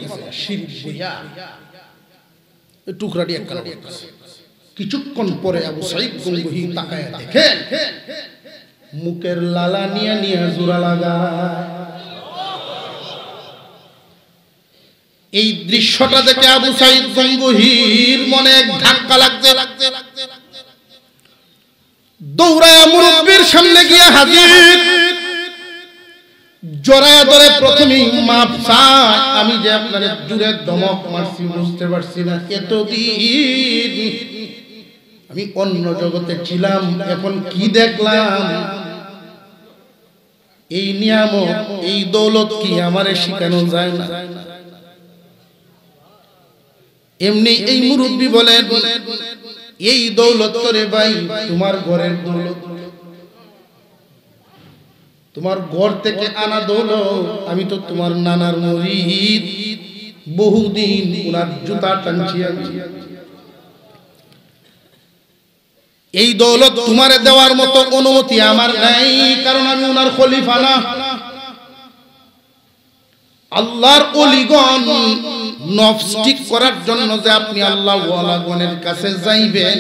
সিঁড়ি বইয়া টুকরাটি এক কালা করতেছে। কিছুক্ষণ পরে আবু সাঈদ গঙ্গুহি তাকায় দেখেন মুখের লালা নিয়ে জোড়া লাগায়। এই দৃশ্যটা দেখে আবু সাঈদ গঙ্গুহির মনে এক ধাক্কা লাগতে দৌড়ায় মুরব্বির সামনে গিয়ে হাজির, জড়ায়া ধরে প্রথমেই মাপ চায়। আমি যে আপনারে জুড়ে ধমক মারছি বুঝতে পারছি না, এতদিন আমি অন্য জগতে ছিলাম, এখন কি দেখলাম? এই নিয়ামত, এই দৌলত কি আমারে শিখানো যায় না? এমনি এই মুরব্বি বলেন, এই দৌলত তোরে ভাই তোমার ঘরের দৌলত, তোমার ঘর থেকে আনা দৌলত। আমি তো তোমার নানার মুরিদ, বহুদিন উনার জুতা টানছি আমি। এই দৌলত তোমারে দেওয়ার মতো অনুমতি আমার নাই, কারণ আমি উনার খলিফা না। আল্লাহর ওলিগণ নফস ঠিক করার জন্য যে আপনি আল্লাহ ওয়ালাগণের কাছে যাইবেন,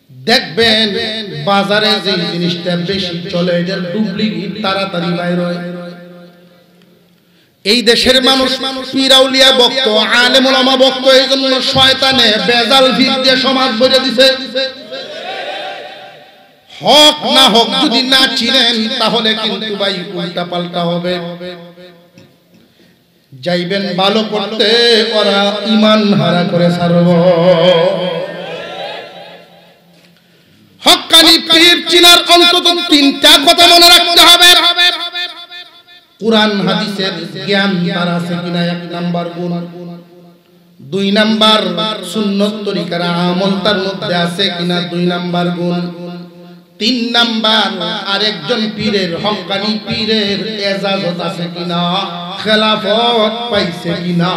দেখবেন বাজারে যে জিনিসটা বেশি চলে এটার ডুপ্লিকেট তাড়াতাড়ি বাইর হয়। এই দেশের মানুষ পীর আউলিয়া ভক্ত, আলেম ওলামা ভক্ত, এই জন্য শয়তানে বেজাল ভিড় দিয়ে সমাজ ভরে দিছে। হক না হক যদি না চিনেন তাহলে কিন্তু ভাই উল্টা পাল্টা হবে। যাইবেন ভালো করতে, ওরা ঈমান হারা করে ছাড়ব। হক্কানি পীর চিনার অন্তত তিনটা কথা মনে রাখতে হবে। কুরআন হাদিসের জ্ঞান তার আছে কিনা, এক নাম্বার গুণ। দুই নাম্বার সুন্নত তরিকার আমল তার মধ্যে আছে কিনা, দুই নাম্বার গুণ। তিন নাম্বার আরেকজন পীরের, হক্কানি পীরের এজাজত আছে কিনা, খেলাফত পাইছে কিনা।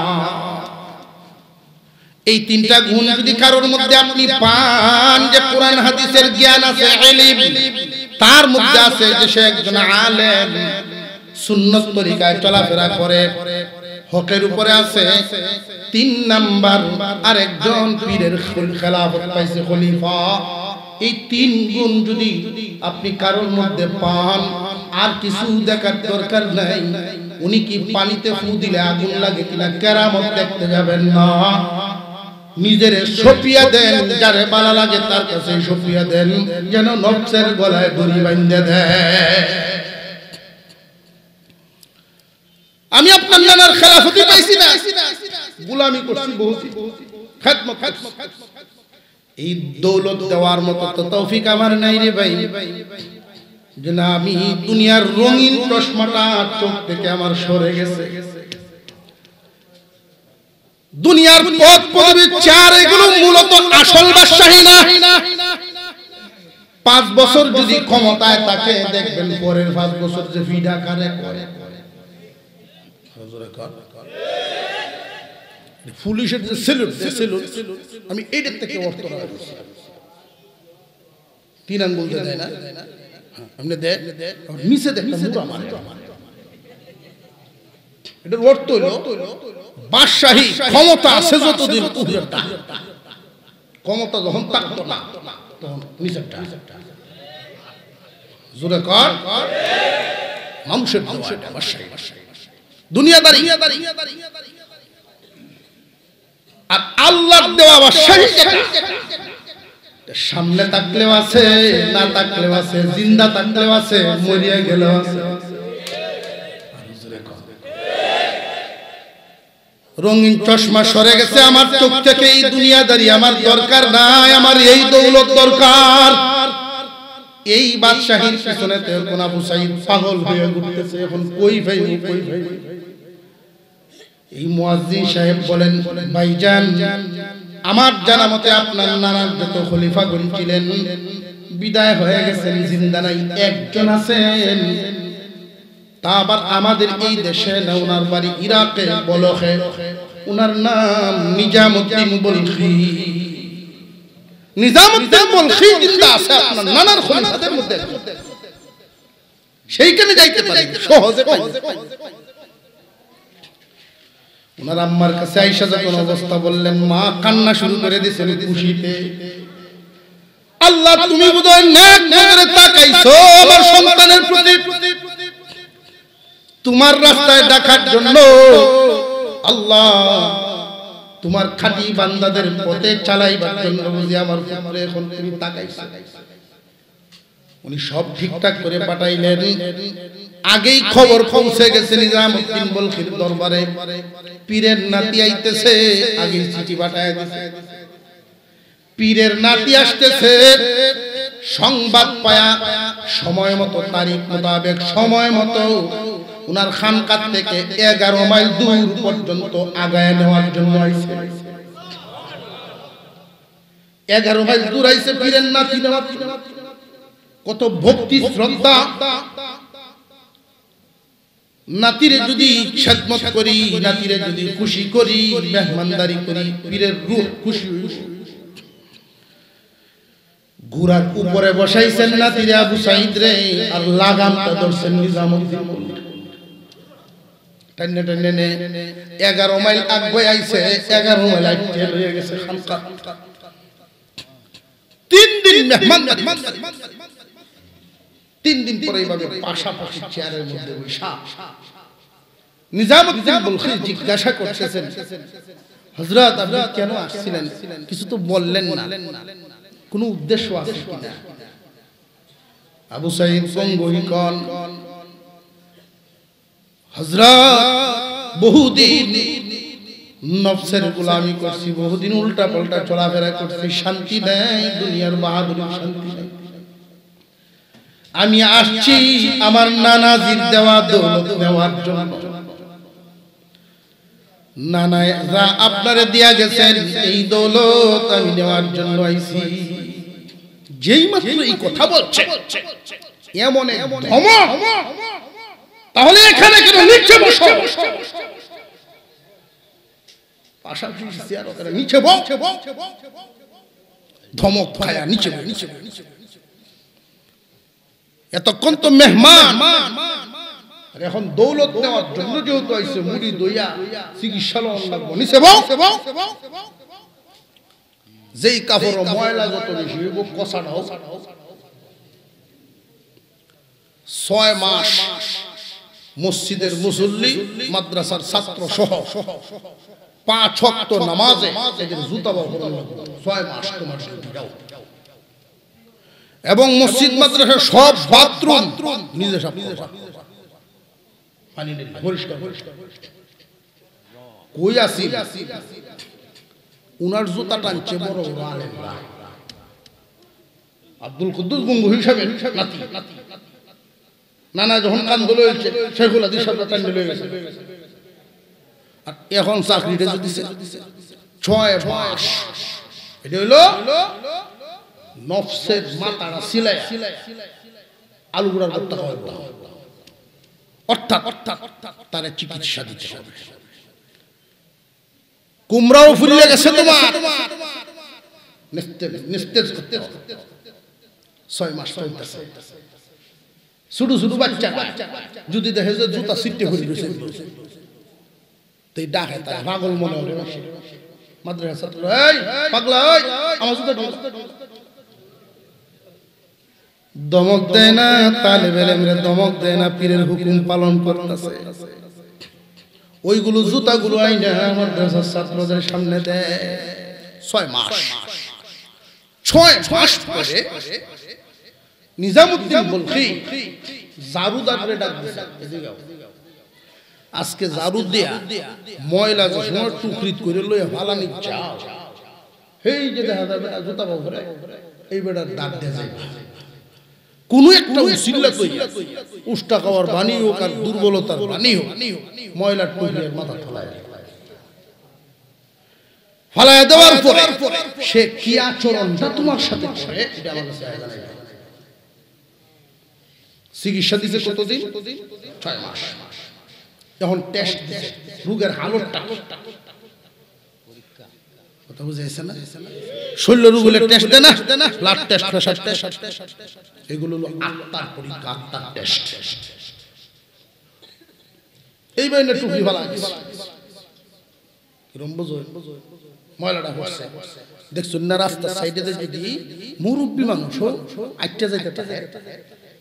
এই তিনটা গুণ যদি কারোর মধ্যে আপনি পান, যে কোরআন হাদিসের জ্ঞান আছে, ইলম তার মধ্যে আছে, যে সে একজন আলেম, সুন্নত তরিকায় চলাফেরা করে, হকের উপরে আছে। তিন নাম্বার আরেকজন পীরের খেলাফত পাইছে, খলিফা। এই তিন গুণ যদি আপনি কারোর মধ্যে পান, আর কিছু দেখার দরকার নাই। উনি কি পানিতে ফু দিলে আগুন লাগে কিনা কেরামত দেখতে যাবেন না। নিজের সফিয়া দেন, যারে ভালো লাগে তার কাছে সফিয়া দেন, যেন নফসের গলায় দড়ি বাঁধে দেয়। আমি আপনার নানার খেলাফতি পাইছি না, গোলামি করছি, বহুত খেদমত। এই দৌলত দেওয়ার মতো তো তৌফিক আমার নাই রে ভাই, যে না আমি দুনিয়ার রঙিন চশমাটা চোখ থেকে আমার সরে গেছে। দুনিয়ার পথ পদবী চার, এগুলো মূলত আসল বাদশাহী না। 5 বছর যদি ক্ষমতায় থাকে, দেখবেন পরের 5 বছর যে ফিডা কারে করে। পুলিশের যে সেলুট, আমি এইটার থেকে অর্থ তিন আঙ্গুল দেয় না, আপনি দেখ নিচে দেখলাম মুড়া মারে। এটার অর্থ হলো বাদশাহী ক্ষমতা আছে যতদিন, ক্ষমতা যখন থাকতো না তখন নিচেরটা। জোরে কর, মানুষের বাদশাহী, দুনিয়াদারি। আর আল্লাহর দেওয়া বাদশাহী সামনে থাকলেও আছে, না থাকলেও আছে, জিন্দা থাকলেও আছে, মরিয়া গেলেও আছে। রঙিন চশমা সরে গেছে আমার চোখ থেকে, এই দুনিয়াদারি আমার দরকার নাই, আমার এই দৌলত দরকার। এই বাদশাহীর পিছনে কোন আবু সাঈদ পাগল হয়ে ঘুরতেছে, এখন কই ভাই কই ভাই। এই মুয়াজ্জিন সাহেব বলেন, ভাইজান আমার জানা মতে আপনার নানার যত খলিফাগণ ছিলেন বিদায় হয়ে গেছেন, জিন্দা নাই, একজন আছেন। তা আবার আমাদের এই দেশে না, ওনার বাড়ি ইরাকে বলখে, ওনার নাম নিজামউদ্দিন বলখি। নিজামউদ্দিন বলখি জিন্দা আছে আপনার নানার খলিফাদের মধ্যে, সেইখানে যাইতে পারেন সহজে। ওনার আম্মার কাছে আয়েশা যখন অবস্থা বললেন, মা কান্না শুরু করে দিয়েছেন খুশিতে। আল্লাহ তুমি বোধহয় নেক নজরে তাকাইছো আমার সন্তানের প্রতি, তোমার রাস্তায় ডাকার জন্য। আল্লাহ তোমার খাঁটি বান্দাদের পথে চালাইবার জন্য বুঝি আমার পুত্র এখন তুমি তাকাইছো। উনি সব ঠিকঠাক করে পাঠাইলেন। আগেই খবর পৌঁছে গেছে নিজামউদ্দিন বলখির দরবারে, পীরের নাতি আইতেছে, আগে চিঠি পাঠায় দিয়েছে। পীরের নাতি আসতেছে, সংবাদ পায়া সময় মতো, তারিখ মোতাবেক সময় মতো উনার খানকাত থেকে 11 মাইল দূর পর্যন্ত আগায় নেওয়ার জন্য আইছে। 11 মাইল দূর আইছে পীরের নাতি নেওয়ার জন্য। কত ভক্তি শ্রদ্ধা। নাতিরে যদি খেদমত করি, নাতিরে যদি খুশি করি, মেহমানদারি করি, পীরের রূহ খুশি। ঘোড়ার উপরে বসাইছেন নাতিরে আবু সাঈদ রে, আর লাগামটা ধরছেন নিজামউদ্দিন। টান্নে টান্নে 11 মাইল আগে আইছে, 11 মাইল আইতে হয়ে গেছে খানকা। 3 দিন মেহমানদারি, 3 দিন পরে এইভাবে পাশাপাশি চেয়ারের মধ্যে বসা নিজামউদ্দিন বলখি জিজ্ঞাসা করতেছেন, হযরত আপনি কেন আসছিলেন? কিছু তো বললেন না, কোনো উদ্দেশ্য আছে কিনা? আবু সাঈদ গঙ্গোহী কোন, হযরত বহুদিন নফসের গোলামি করছি, বহুদিন উল্টা পাল্টা চলাফেরা করছি, শান্তি নেই, দুনিয়ার বাহাদুরি শান্তি নেই। আমি আসছি আমার নানাজির দেওয়া দৌলত নেওয়ার জন্য। নানারা আপনারে দিয়া গেছেন এই দৌলত আমি নেওয়ার জন্য আইছি। যেই মাত্র এই কথা বলছে এমন এক ধমক, তাহলে এখানে কেন নিচে বসো, পাশাপাশি চেয়ার ওখানে নিচে বস, ধমক খায়া নিচে নিচে। এতক্ষণ তো মেহমান, এখন দৌলত নেওয়ার জন্য যেহেতু আইছে মুড়ি দইয়া চিকিৎসা লাগবো, নিচে বস। যেই কাপড় ময়লা যত বেশি হইব কষানো। 6 মাস মসজিদের মুসল্লি মাদ্রাসার ছাত্র সহ 5 ওয়াক্ত নামাজে এদের জুতা ব্যবহার লাগবে 6 মাস তোমার ডিউটি দাও। এবং মসজিদ মাদ্রাসার সব বাথরুম নিজে সাফ করবা, পানি নেই পরিষ্কার। কই আসি উনার জুতা টানছে বড় আলেম আব্দুল কুদ্দুস গঙ্গু হিসাবে নাতি। নানা যখন কান্দল হয়েছে শেখুল হাদিস সাহেব টান লয়ে গেছে। আর এখন চাকরিটা যদি 6 মাস, এটা হইল নফসের মাথাটা সিলাই আলু গুড়ার করতে হবে, অর্থাৎ তার চিকিৎসা দিতে হবে। কুমড়াও ফুলে গেছে তোমার, নিস্তেজ করতে হবে। 6 মাস চলতেছে। ছোটো ছোটো বাচ্চা যদি দেখে যে জুতা সিটে হয়ে গেছে ডাকে, তাই পাগল মনে হবে। মাদ্রাসা ছাত্র পাগলা আমার জুতা দমক দেয় না, তালেবে ইলমের দমক দেয় না, পীরের হুকুম পালন করতেছে। ওইগুলো জুতাগুলো আইনা মাদ্রাসার ছাত্রদের সামনে দেয়। 6 মাস পরে নিজামউদ্দিন বলখি জারুদারে ডাক দিছে, আজকে জারু দিয়া ময়লা যখন টুকরিত করে লইয়া ফালানি যাও, এই যে দেখা যাবে জুতা বাবরে এই বেটার দাঁত দিয়ে যায়। কোন একটা উসিলা কইয়া উষ্টা খাওয়ার বাণী হোক আর দুর্বলতার বাণী হোক, ময়লার টুকরির মাথা ফালায় দেওয়ার পরে সে কি আচরণটা তোমার সাথে করে এটা আমার কাছে জানা নাই। চিকিৎসা দিছে কতদিন? 6 মাস। এখন টেস্ট দিছে রোগের হালতটা, কথা বুঝাইছে না? শরীর রোগের টেস্ট দেয় না, ব্লাড টেস্ট, প্রেসার টেস্ট, এগুলো হলো আত্মার পরীক্ষা, আত্মার টেস্ট। এই বাইনে টুপি ভালো কিরম বুঝো, ময়লাটা হচ্ছে দেখছো না রাস্তার সাইডে যদি মুরব্বী মানুষ আটটা যাইতে থাকে,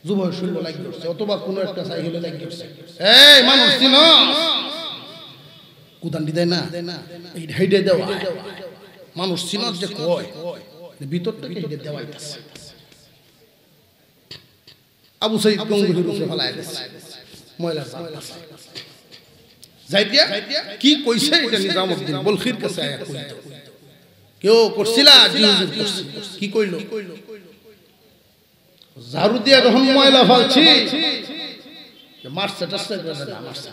যুবক শরীর লাগিয়ে উঠছে, অথবা কোনো একটা সাইকেলে লাগিয়ে উঠছে, এই মানুষ চিন কুদান্ডি দেয় না, এই হেডে দেওয়া মানুষ চিন যে কয় ভিতর থেকে হেডে দেওয়াইতেছে। আবু সাইদ গঙ্গুহির উপরে ফেলায় গেছে ময়লা যাই দিয়া কি কইছে এটা নিজামউদ্দিন বলখির কাছে আয়া কইল, কেউ করছিলা কি কইল? ঝাড়ু দিয়া যখন ময়লা ফালছি মারছে টাসছে না, মারছে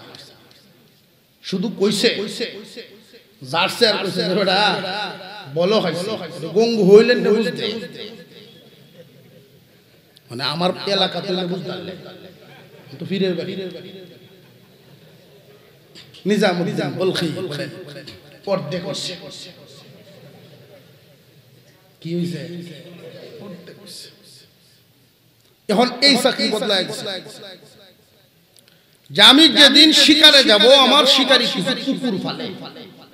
শুধু কইছে জারছে আর কইছে বেটা বলো খাইছে গঙ্গু হইলেন না বুঝতে, মানে আমার এলাকাতে বুঝতে তো ফিরের বাড়ি। নিজামউদ্দিন বলখি পর্দে করছে, কি হইছে পর্দে করছে। এখন এই চাকরি বদলায় গেছে যে আমি যেদিন শিকারে যাব আমার শিকারি কিছু কুকুর ফালে,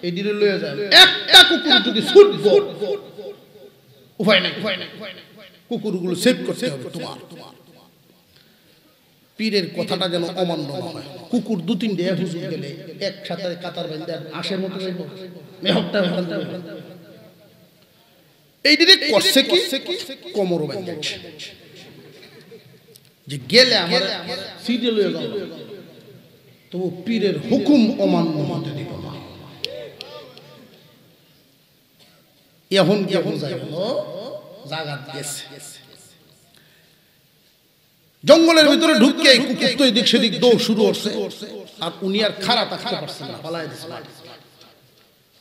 এই দিলে লয়ে যায় একটা কুকুর যদি ছুটবো উপায় নাই, কুকুরগুলো সেভ করতে হবে তোমার। পীরের কথাটা যেন অমান্য না হয়। কুকুর 2-3 ডে হুজুর গেলে একসাথে কাতার বেঁধে আশের মতো যাইব, মেহকটা এই দিকে করছে কি কোমর বেঁধেছে যে গেলে আমার সিটে লয়ে গেল, তো তো পীরের হুকুম অমান্য হতে দিব না। এখন কি বোঝা গেল? জাগাত গেছে, জঙ্গলের ভিতরে ঢুকে কুকুর তো এদিক সেদিক দৌড় শুরু করছে, আর উনি আর খাড়া থাকতে পারছেন না, পালায় দিছে।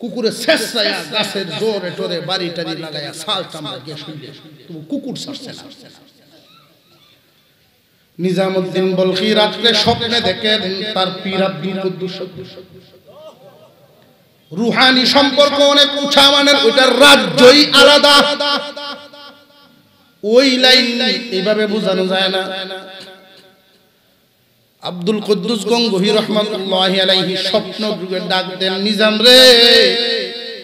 কুকুরে শেষরায়া গাছের জোরে টোরে বাড়ি টাড়ি লাগাইয়া ছাল চামড়া গিয়ে শুনলে তবু কুকুর ছাড়ছে না। নিজামুদ্দিন বলখি রাত্রে স্বপ্নে দেখেন তার পীর আব্দুল কুদ্দুস রুহানি সম্পর্ক অনেক উঁচা মানের, ওইটার রাজ্যই আলাদা। ওই লাইন এইভাবে বোঝানো যায় না। আব্দুল কুদ্দুস গঙ্গোহী রাহমাতুল্লাহি আলাইহি স্বপ্ন যুগে ডাক দেন, নিজাম রে,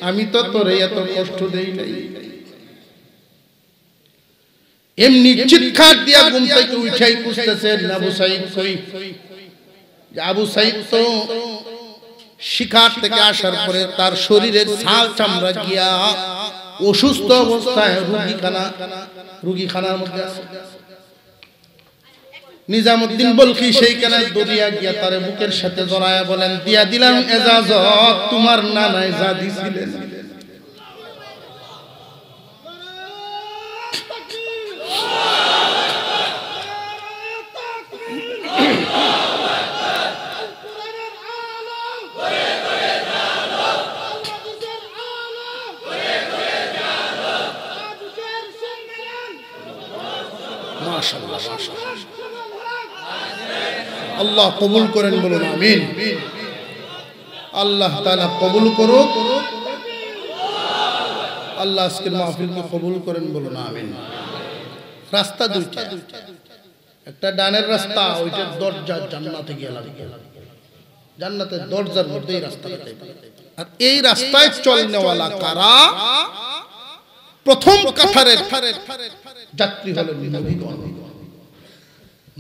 আমি তো তোরে এত কষ্ট দেই নাই। এমনি চিৎকার দিয়া ঘুম থেকে উঠাই খুঁজতেছেন আবু সাইদ কই। আবু সাইদ তো শিকার থেকে আসার পরে তার শরীরের ছাল চামড়া গিয়া অসুস্থ অবস্থায় রুগীখানার মধ্যে আছে। নিজামুদ্দিন বলখি সেইখানে দরিয়া গিয়া তার বুকের সাথে জড়ায়া বলেন, দিয়া দিলাম এজাজত, তোমার নানাই যা দিছিলেন। আল্লাহ কবুল করেন, বলুন আমিন। আল্লাহ তাআলা কবুল করুক। আল্লাহ আজকের মাহফিলকে কবুল করেন, বলুন আমিন। রাস্তা দুইটা, একটা ডানের রাস্তা, ওইটার দরজা জান্নাতে গিয়ে লাগে, জান্নাতের দরজার মধ্যেই রাস্তা। আর এই রাস্তায় চলনেওয়ালা কারা? প্রথম কাতারের যাত্রী হলেন নবীগণ,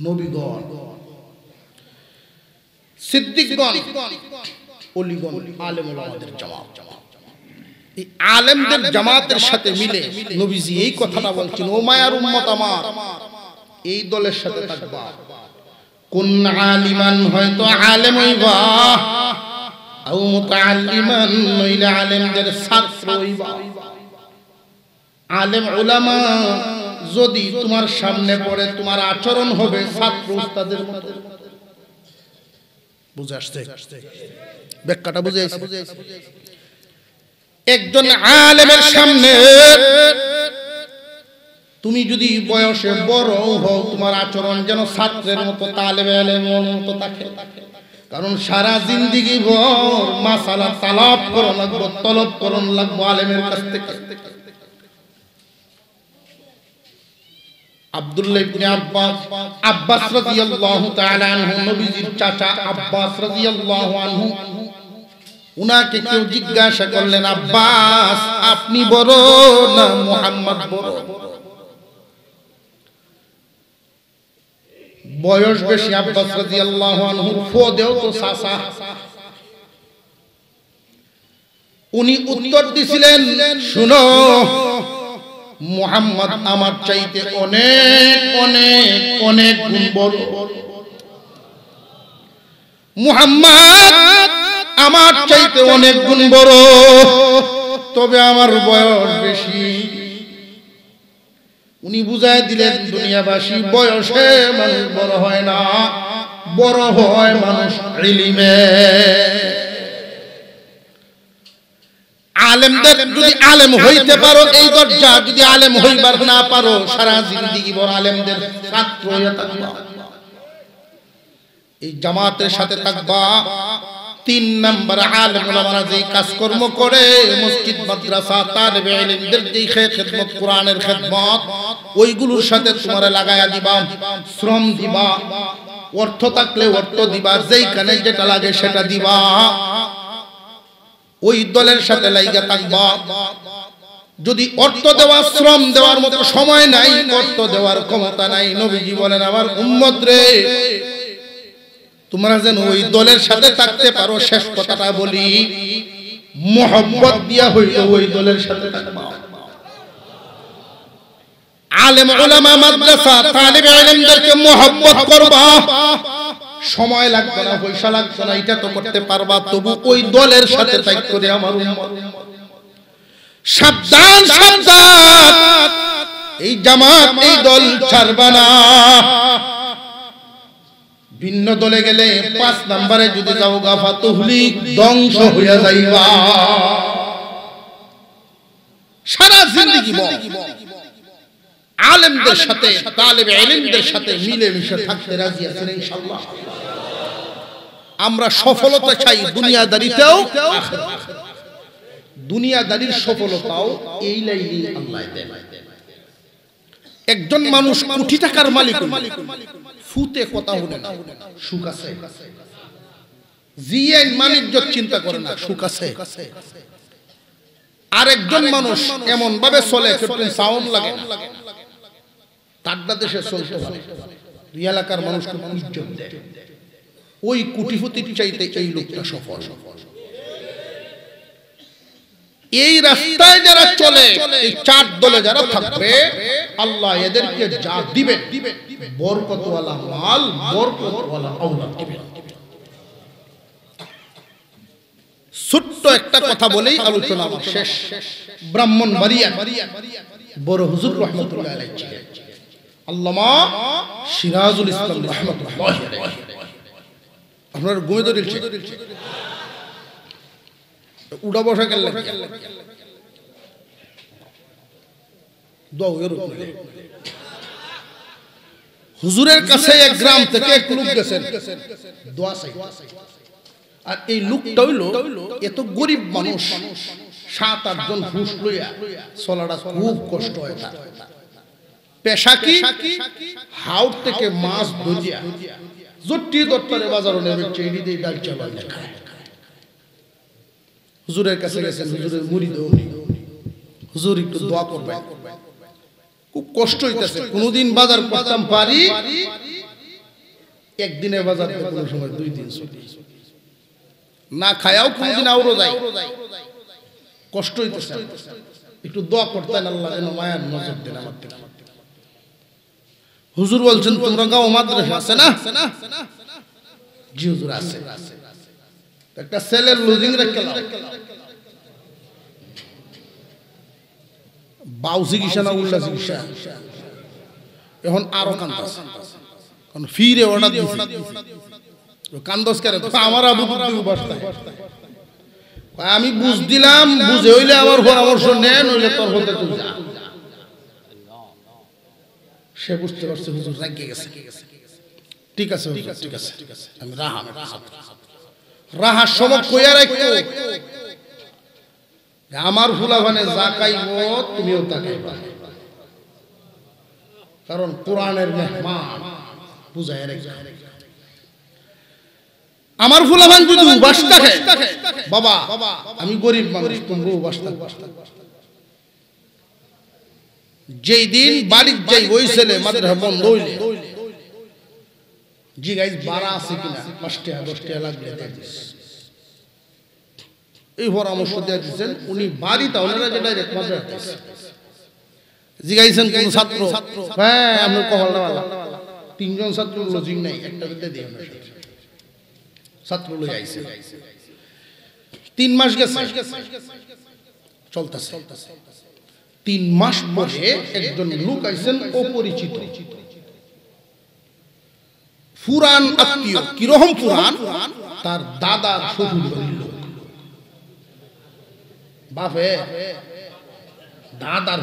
নবীগণ, সিদ্দিকগণ, ওলিগণ, আলেম ওলামাদের জামাত। এই আলেমদের জামাতের সাথে মিলে নবীজি এই কথাটা বলছেন, ও মায়ার উম্মত আমার, এই দলের সাথে থাকবা। কোন আলিমান, হয়তো আলেম হইবা, আও মুতাআল্লিমান, নইলে আলেমদের ছাত্র হইবা। আলেম উলামা যদি তোমার সামনে পড়ে, তোমার আচরণ হবে ছাত্র উস্তাদের মতো। বুঝে আসছে? ব্যাখ্যাটা বুঝে আসছে? একজন আলেমের সামনে তুমি যদি বয়সে বড় হও, তোমার আচরণ যেন ছাত্রের মতো, তালেবে ইলমের মতো থাকে। কারণ সারা জিন্দেগি ভর মাসালা তালাব করন লাগবে, তলব করন লাগবে আলেমের কাছ থেকে। আব্দুল্লাহ ইবনে আব্বাস রাদিয়াল্লাহু তাআলা আনহু, নবীজির চাচা আব্বাস রাদিয়াল্লাহু আনহু, উনাকে কেউ জিজ্ঞাসা করলেন, আব্বাস আপনি বড় না মুহাম্মদ বড়? বয়স বেশি আব্বাস রাদিয়াল্লাহু আনহু, ফোদেও তো চাচা। উনি উত্তর দিছিলেন, শুনো, মুহাম্মদ আমার চাইতে অনেক অনেক অনেক গুণ বড়। মুহাম্মদ আমার চাইতে অনেক গুণ বড়, তবে আমার বয়স বেশি। উনি বুঝায় দিলেন, দুনিয়াবাসী বয়সে মানুষ বড় হয় না, বড় হয় মানুষ ইলমে। আলেমদের যদি আলেম হইতে পারো, এই দরজা যদি আলেম হইবার না পারো, সারা জিন্দেগি বড় আলেমদের ছাত্র হয়ে থাকবা। এই জামাতের সাথে থাকবা। 3 নাম্বার, আলেম ওলামারা যেই কাজকর্ম করে, মসজিদ মাদ্রাসা তালিবে ইলমদের যেই খেদমত, কোরআনের খেদমত, ওইগুলোর সাথে তোমারে লাগায়া দিবা, শ্রম দিবা, অর্থ থাকলে অর্থ দিবা, যেইখানে যেটা লাগে সেটা দিবা। ওই দলের সাথে লাইগা থাকবা। যদি অর্থ দেওয়া, শ্রম দেওয়ার মতো সময় নাই, অর্থ দেওয়ার ক্ষমতা নাই, নবীজি বলেন, আমার উম্মত রে, তোমরা যেন ওই দলের সাথে থাকতে পারো। শেষ কথাটা বলি, মোহব্বত দিয়া হইলো ওই দলের সাথে থাকবা। আলেম উলামা মাদ্রাসা তালিবে ইলমদেরকে মোহব্বত করবা। সময় লাগবে না, পয়সা লাগবে না, এটা তো করতে পারবা, তবু ওই দলের সাথে তাই করে আমার উম্মত সাবধান সাবধান, এই জামাত এই দল ছাড়বা না। ভিন্ন দলে গেলে 5 নম্বরে যদি যাও গাফা তুহলিক, ধ্বংস হইয়া যাইবা। সারা জিন্দেগি আলেমদের সাথে তালেবে ইলমদের সাথে মিলে মিশে থাকতে রাজি আছেন ইনশাআল্লাহ। আমরা সফলতা চাই দুনিয়াদারিতেও, দুনিয়াদারির সফলতাও এই লাইনে আল্লাহ দেন। একজন মানুষ কোটি টাকার মালিক, ফুতে কথা হলো না, সুখ আছে? জিএন মানিজ্য চিন্তা করে না, সুখ আছে? আরেকজন মানুষ এমন ভাবে চলে সাউন্ড লাগে না, তাড্ডা দেশে চলতে পারে, দুই এলাকার মানুষ ইজ্জত দেয়। ওই কোটিপতির চাইতে এই লোকটা সফল। এই রাস্তায় যারা চলে, এই 4 দলে যারা থাকবে, আল্লাহ এদেরকে যা দিবেন বরকতওয়ালা মাল, বরকতওয়ালা আওলাদ দিবেন। ছোট্ট একটা কথা বলেই আলোচনা আমার শেষ। ব্রাহ্মণবাড়িয়া বড় হুজুর রহমতুল্লাহ আলাইহি ছিলেন, আল্লামা সিরাজুল ইসলাম রহমতুল্লাহ আলাইহি। আপনার ঘুমে ধরেছে উড়া বসা গেল হুজুরের কাছে এক গ্রাম থেকে এক লোক গেছেন দোয়া চাই। আর এই লোকটা হইল এত গরিব মানুষ, 7-8 জন হুশ লইয়া চলাটা খুব কষ্ট হয় তার। পেশা কি? হাওড় থেকে মাছ ধরিয়া জটি দত্তরে বাজারে নেবে, চেড়ি দিয়ে ডাল চাল খায়। হুজুরের কাছে গেছেন, হুজুরের মুরিদ, হুজুর একটু দোয়া করবেন, খুব কষ্ট হইতেছে, কোনদিন বাজার করতাম পারি, একদিনে বাজার কোনো সময় 2 দিন না খায়াও কোনদিন আউরো যায়, কষ্ট হইতেছে, একটু দোয়া করতেন আল্লাহ যেন মায়ার নজর দেন আমার দিকে। হুজুর বলছেন তোমরা গাঁও মাদ্রাসা আছে না? জি হুজুর আছে। একটা ছেলের লজিং রেখে দাও, বাউ চিকিৎসা না উল্টা চিকিৎসা, এখন আরো কান্দাস, কারণ ফিরে অর্ডার দিয়েছে কান্দস করে আমার আবু বসতে। আমি বুঝ দিলাম, বুঝে হইলে আমার পরামর্শ নেন, হইলে তোর হতে তুই যা। সে বুঝতে পারছে হুজুর রাগিয়ে গেছে। ঠিক আছে ঠিক আছে, আমি রাহার সময় কইয়া রাখো, আমার ফুলাভানে যা খাইব তুমিও তা খাইবা, কারণ কোরআনের মেহমান বুঝায় রেখে। আমার ফুলাভান যদি বাসটা খায়, বাবা আমি গরিব মানুষ, তুমি বাসটা। যেই দিন বাড়ির যাই ওই ছেলে মাদ্রাসা বন্ধ হইলে জি গাইজ বাড়া আছে কিনা, 5 টাকা 10 টাকা লাগলে এই পরামর্শ দিয়ে দিচ্ছেন উনি। বাড়িতে ওনারা যে ডাইরেক্ট মাদ্রাসা জিগাইছেন কোন ছাত্র, হ্যাঁ আপনার কপালটা ভালো, 3 জন ছাত্র লজিং নাই, একটা বিদ্যা দিয়ে ছাত্র লই আইছে। 3 মাস গেছে চলতেছে, 3 মাস পরে একজন লোক আইছেন অপরিচিত, পুরান আত্মীয়। কিরকম পুরান? তার দাদার শ্বশুর বাড়ির লোক, বাপে দাদার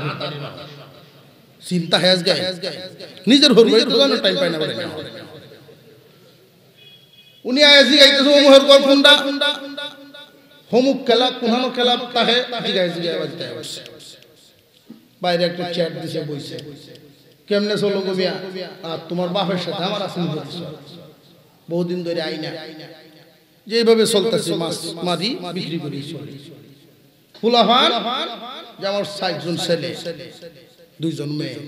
চিন্তা হেজ গায়, নিজের হরবে টাইম পায় না। উনি আয়াজি গাইতেছে ওমহের গর কোনটা, হোমুক খেলা কোনানো খেলা তাহে জিগাই জিগাই বাজতে বসে। বাইরে একটা চেয়ার দিছে বইছে, কেমনে চলো গো মিয়া? আর তোমার বাপের সাথে আমার আসেন বহুদিন ধরে আইনা, যেভাবে চলতেছে মাছ মারি বিক্রি করি চলে। ফুলাহান যে আমার 60 জন ছেলে 2 জন মেয়ে,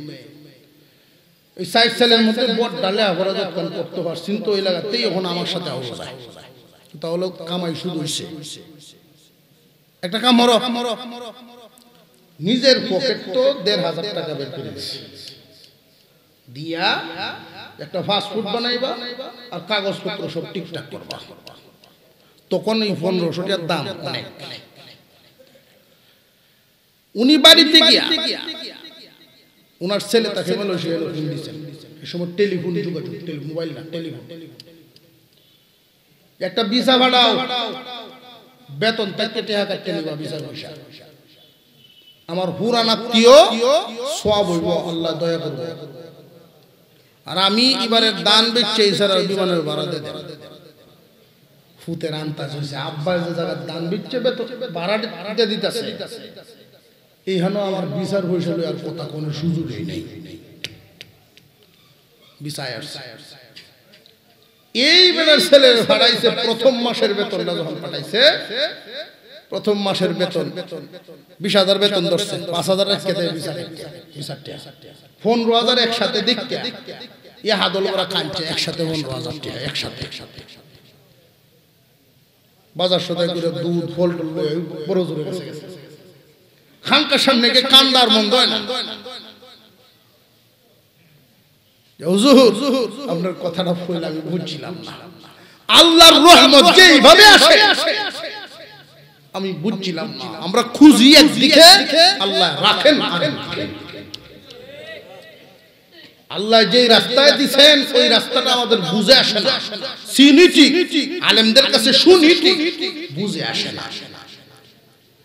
এই 60 ছেলের মধ্যে বট ডালে আবার যখন করতে পারছেন তো ওই লাগাতেই এখন আমার সাথে আওয়া যায়, তাহলে কামাই শুরু হয়েছে। একটা কাম হলো, নিজের পকেট তো 1500 টাকা বের করে দিচ্ছে, দিয়া একটা ফাস্টফুড বানাইবা আর কাগজপত্র সব ঠিকঠাক করবা। তখন এই 1500 টাকার দাম অনেক। উনি বাড়িতে গিয়া উনার ছেলে তাকে মালয়েশিয়া ফোন দিয়েছেন। এই সময় টেলিফোন যোগাযোগ, মোবাইল না, টেলিফোন। একটা ভিসা ভাড়াও, বেতন থেকে টাকা কাটতে নিবা ভিসা পয়সা। আমার পুরান আত্মীয় সওয়াব হইব, আল্লাহ দয়া করবে। আর আমি এবারের দান বেচে এছাড়া বিমানের ভাড়া দিয়ে দেব। ফুতের আন্তাজ হয়েছে, আব্বা যে জায়গার দান বেচছে বেতন ভাড়া দিতে দিতেছে, এইখানে আমার বিচার পয়সা আর কথা কোনো সুযোগই নেই। এই বেলার ছেলের ভাড়াইছে প্রথম মাসের বেতনটা যখন পাঠাইছে, প্রথম মাসের বেতন 20,000 বেতন ধরছে, 5,000 রেখে দেয় বিচারটা, 15,000 একসাথে দেখতে ইয়া হাদল ওরা কাঁদছে, একসাথে 15,000 টাকা একসাথে। বাজার সদাই করে দুধ ফল টল বড় জোরে গেছে, খানকার সামনে গিয়ে কান্দার মন হয় না। হুজুর আপনার কথাটা ফইল আমি বুঝছিলাম না, আল্লাহর রহমত যেইভাবে আসে আমি বুঝছিলাম না। আমরা খুঁজি একদিকে, আল্লাহ রাখেন আরেকদিকে। আল্লাহ যেই রাস্তায় দিবেন ওই রাস্তাটা আমাদের বুঝে আসে না, সিনিটি আলেমদের কাছে শুনিটি বুঝে আসে না।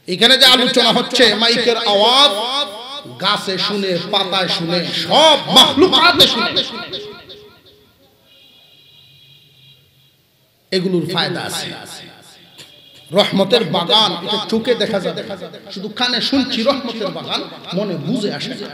এখানে যে আলোচনা হচ্ছে মাইকের আওয়াজ গাছে শুনে, পাতায় শুনে, সব মাখলুকাতে শুনে, এগুলোর ফায়দা আছে। রহমতের বাগান এটা চোখে দেখা যায়, শুধু কানে শুনছি রহমতের বাগান, মনে বুঝে আসে না।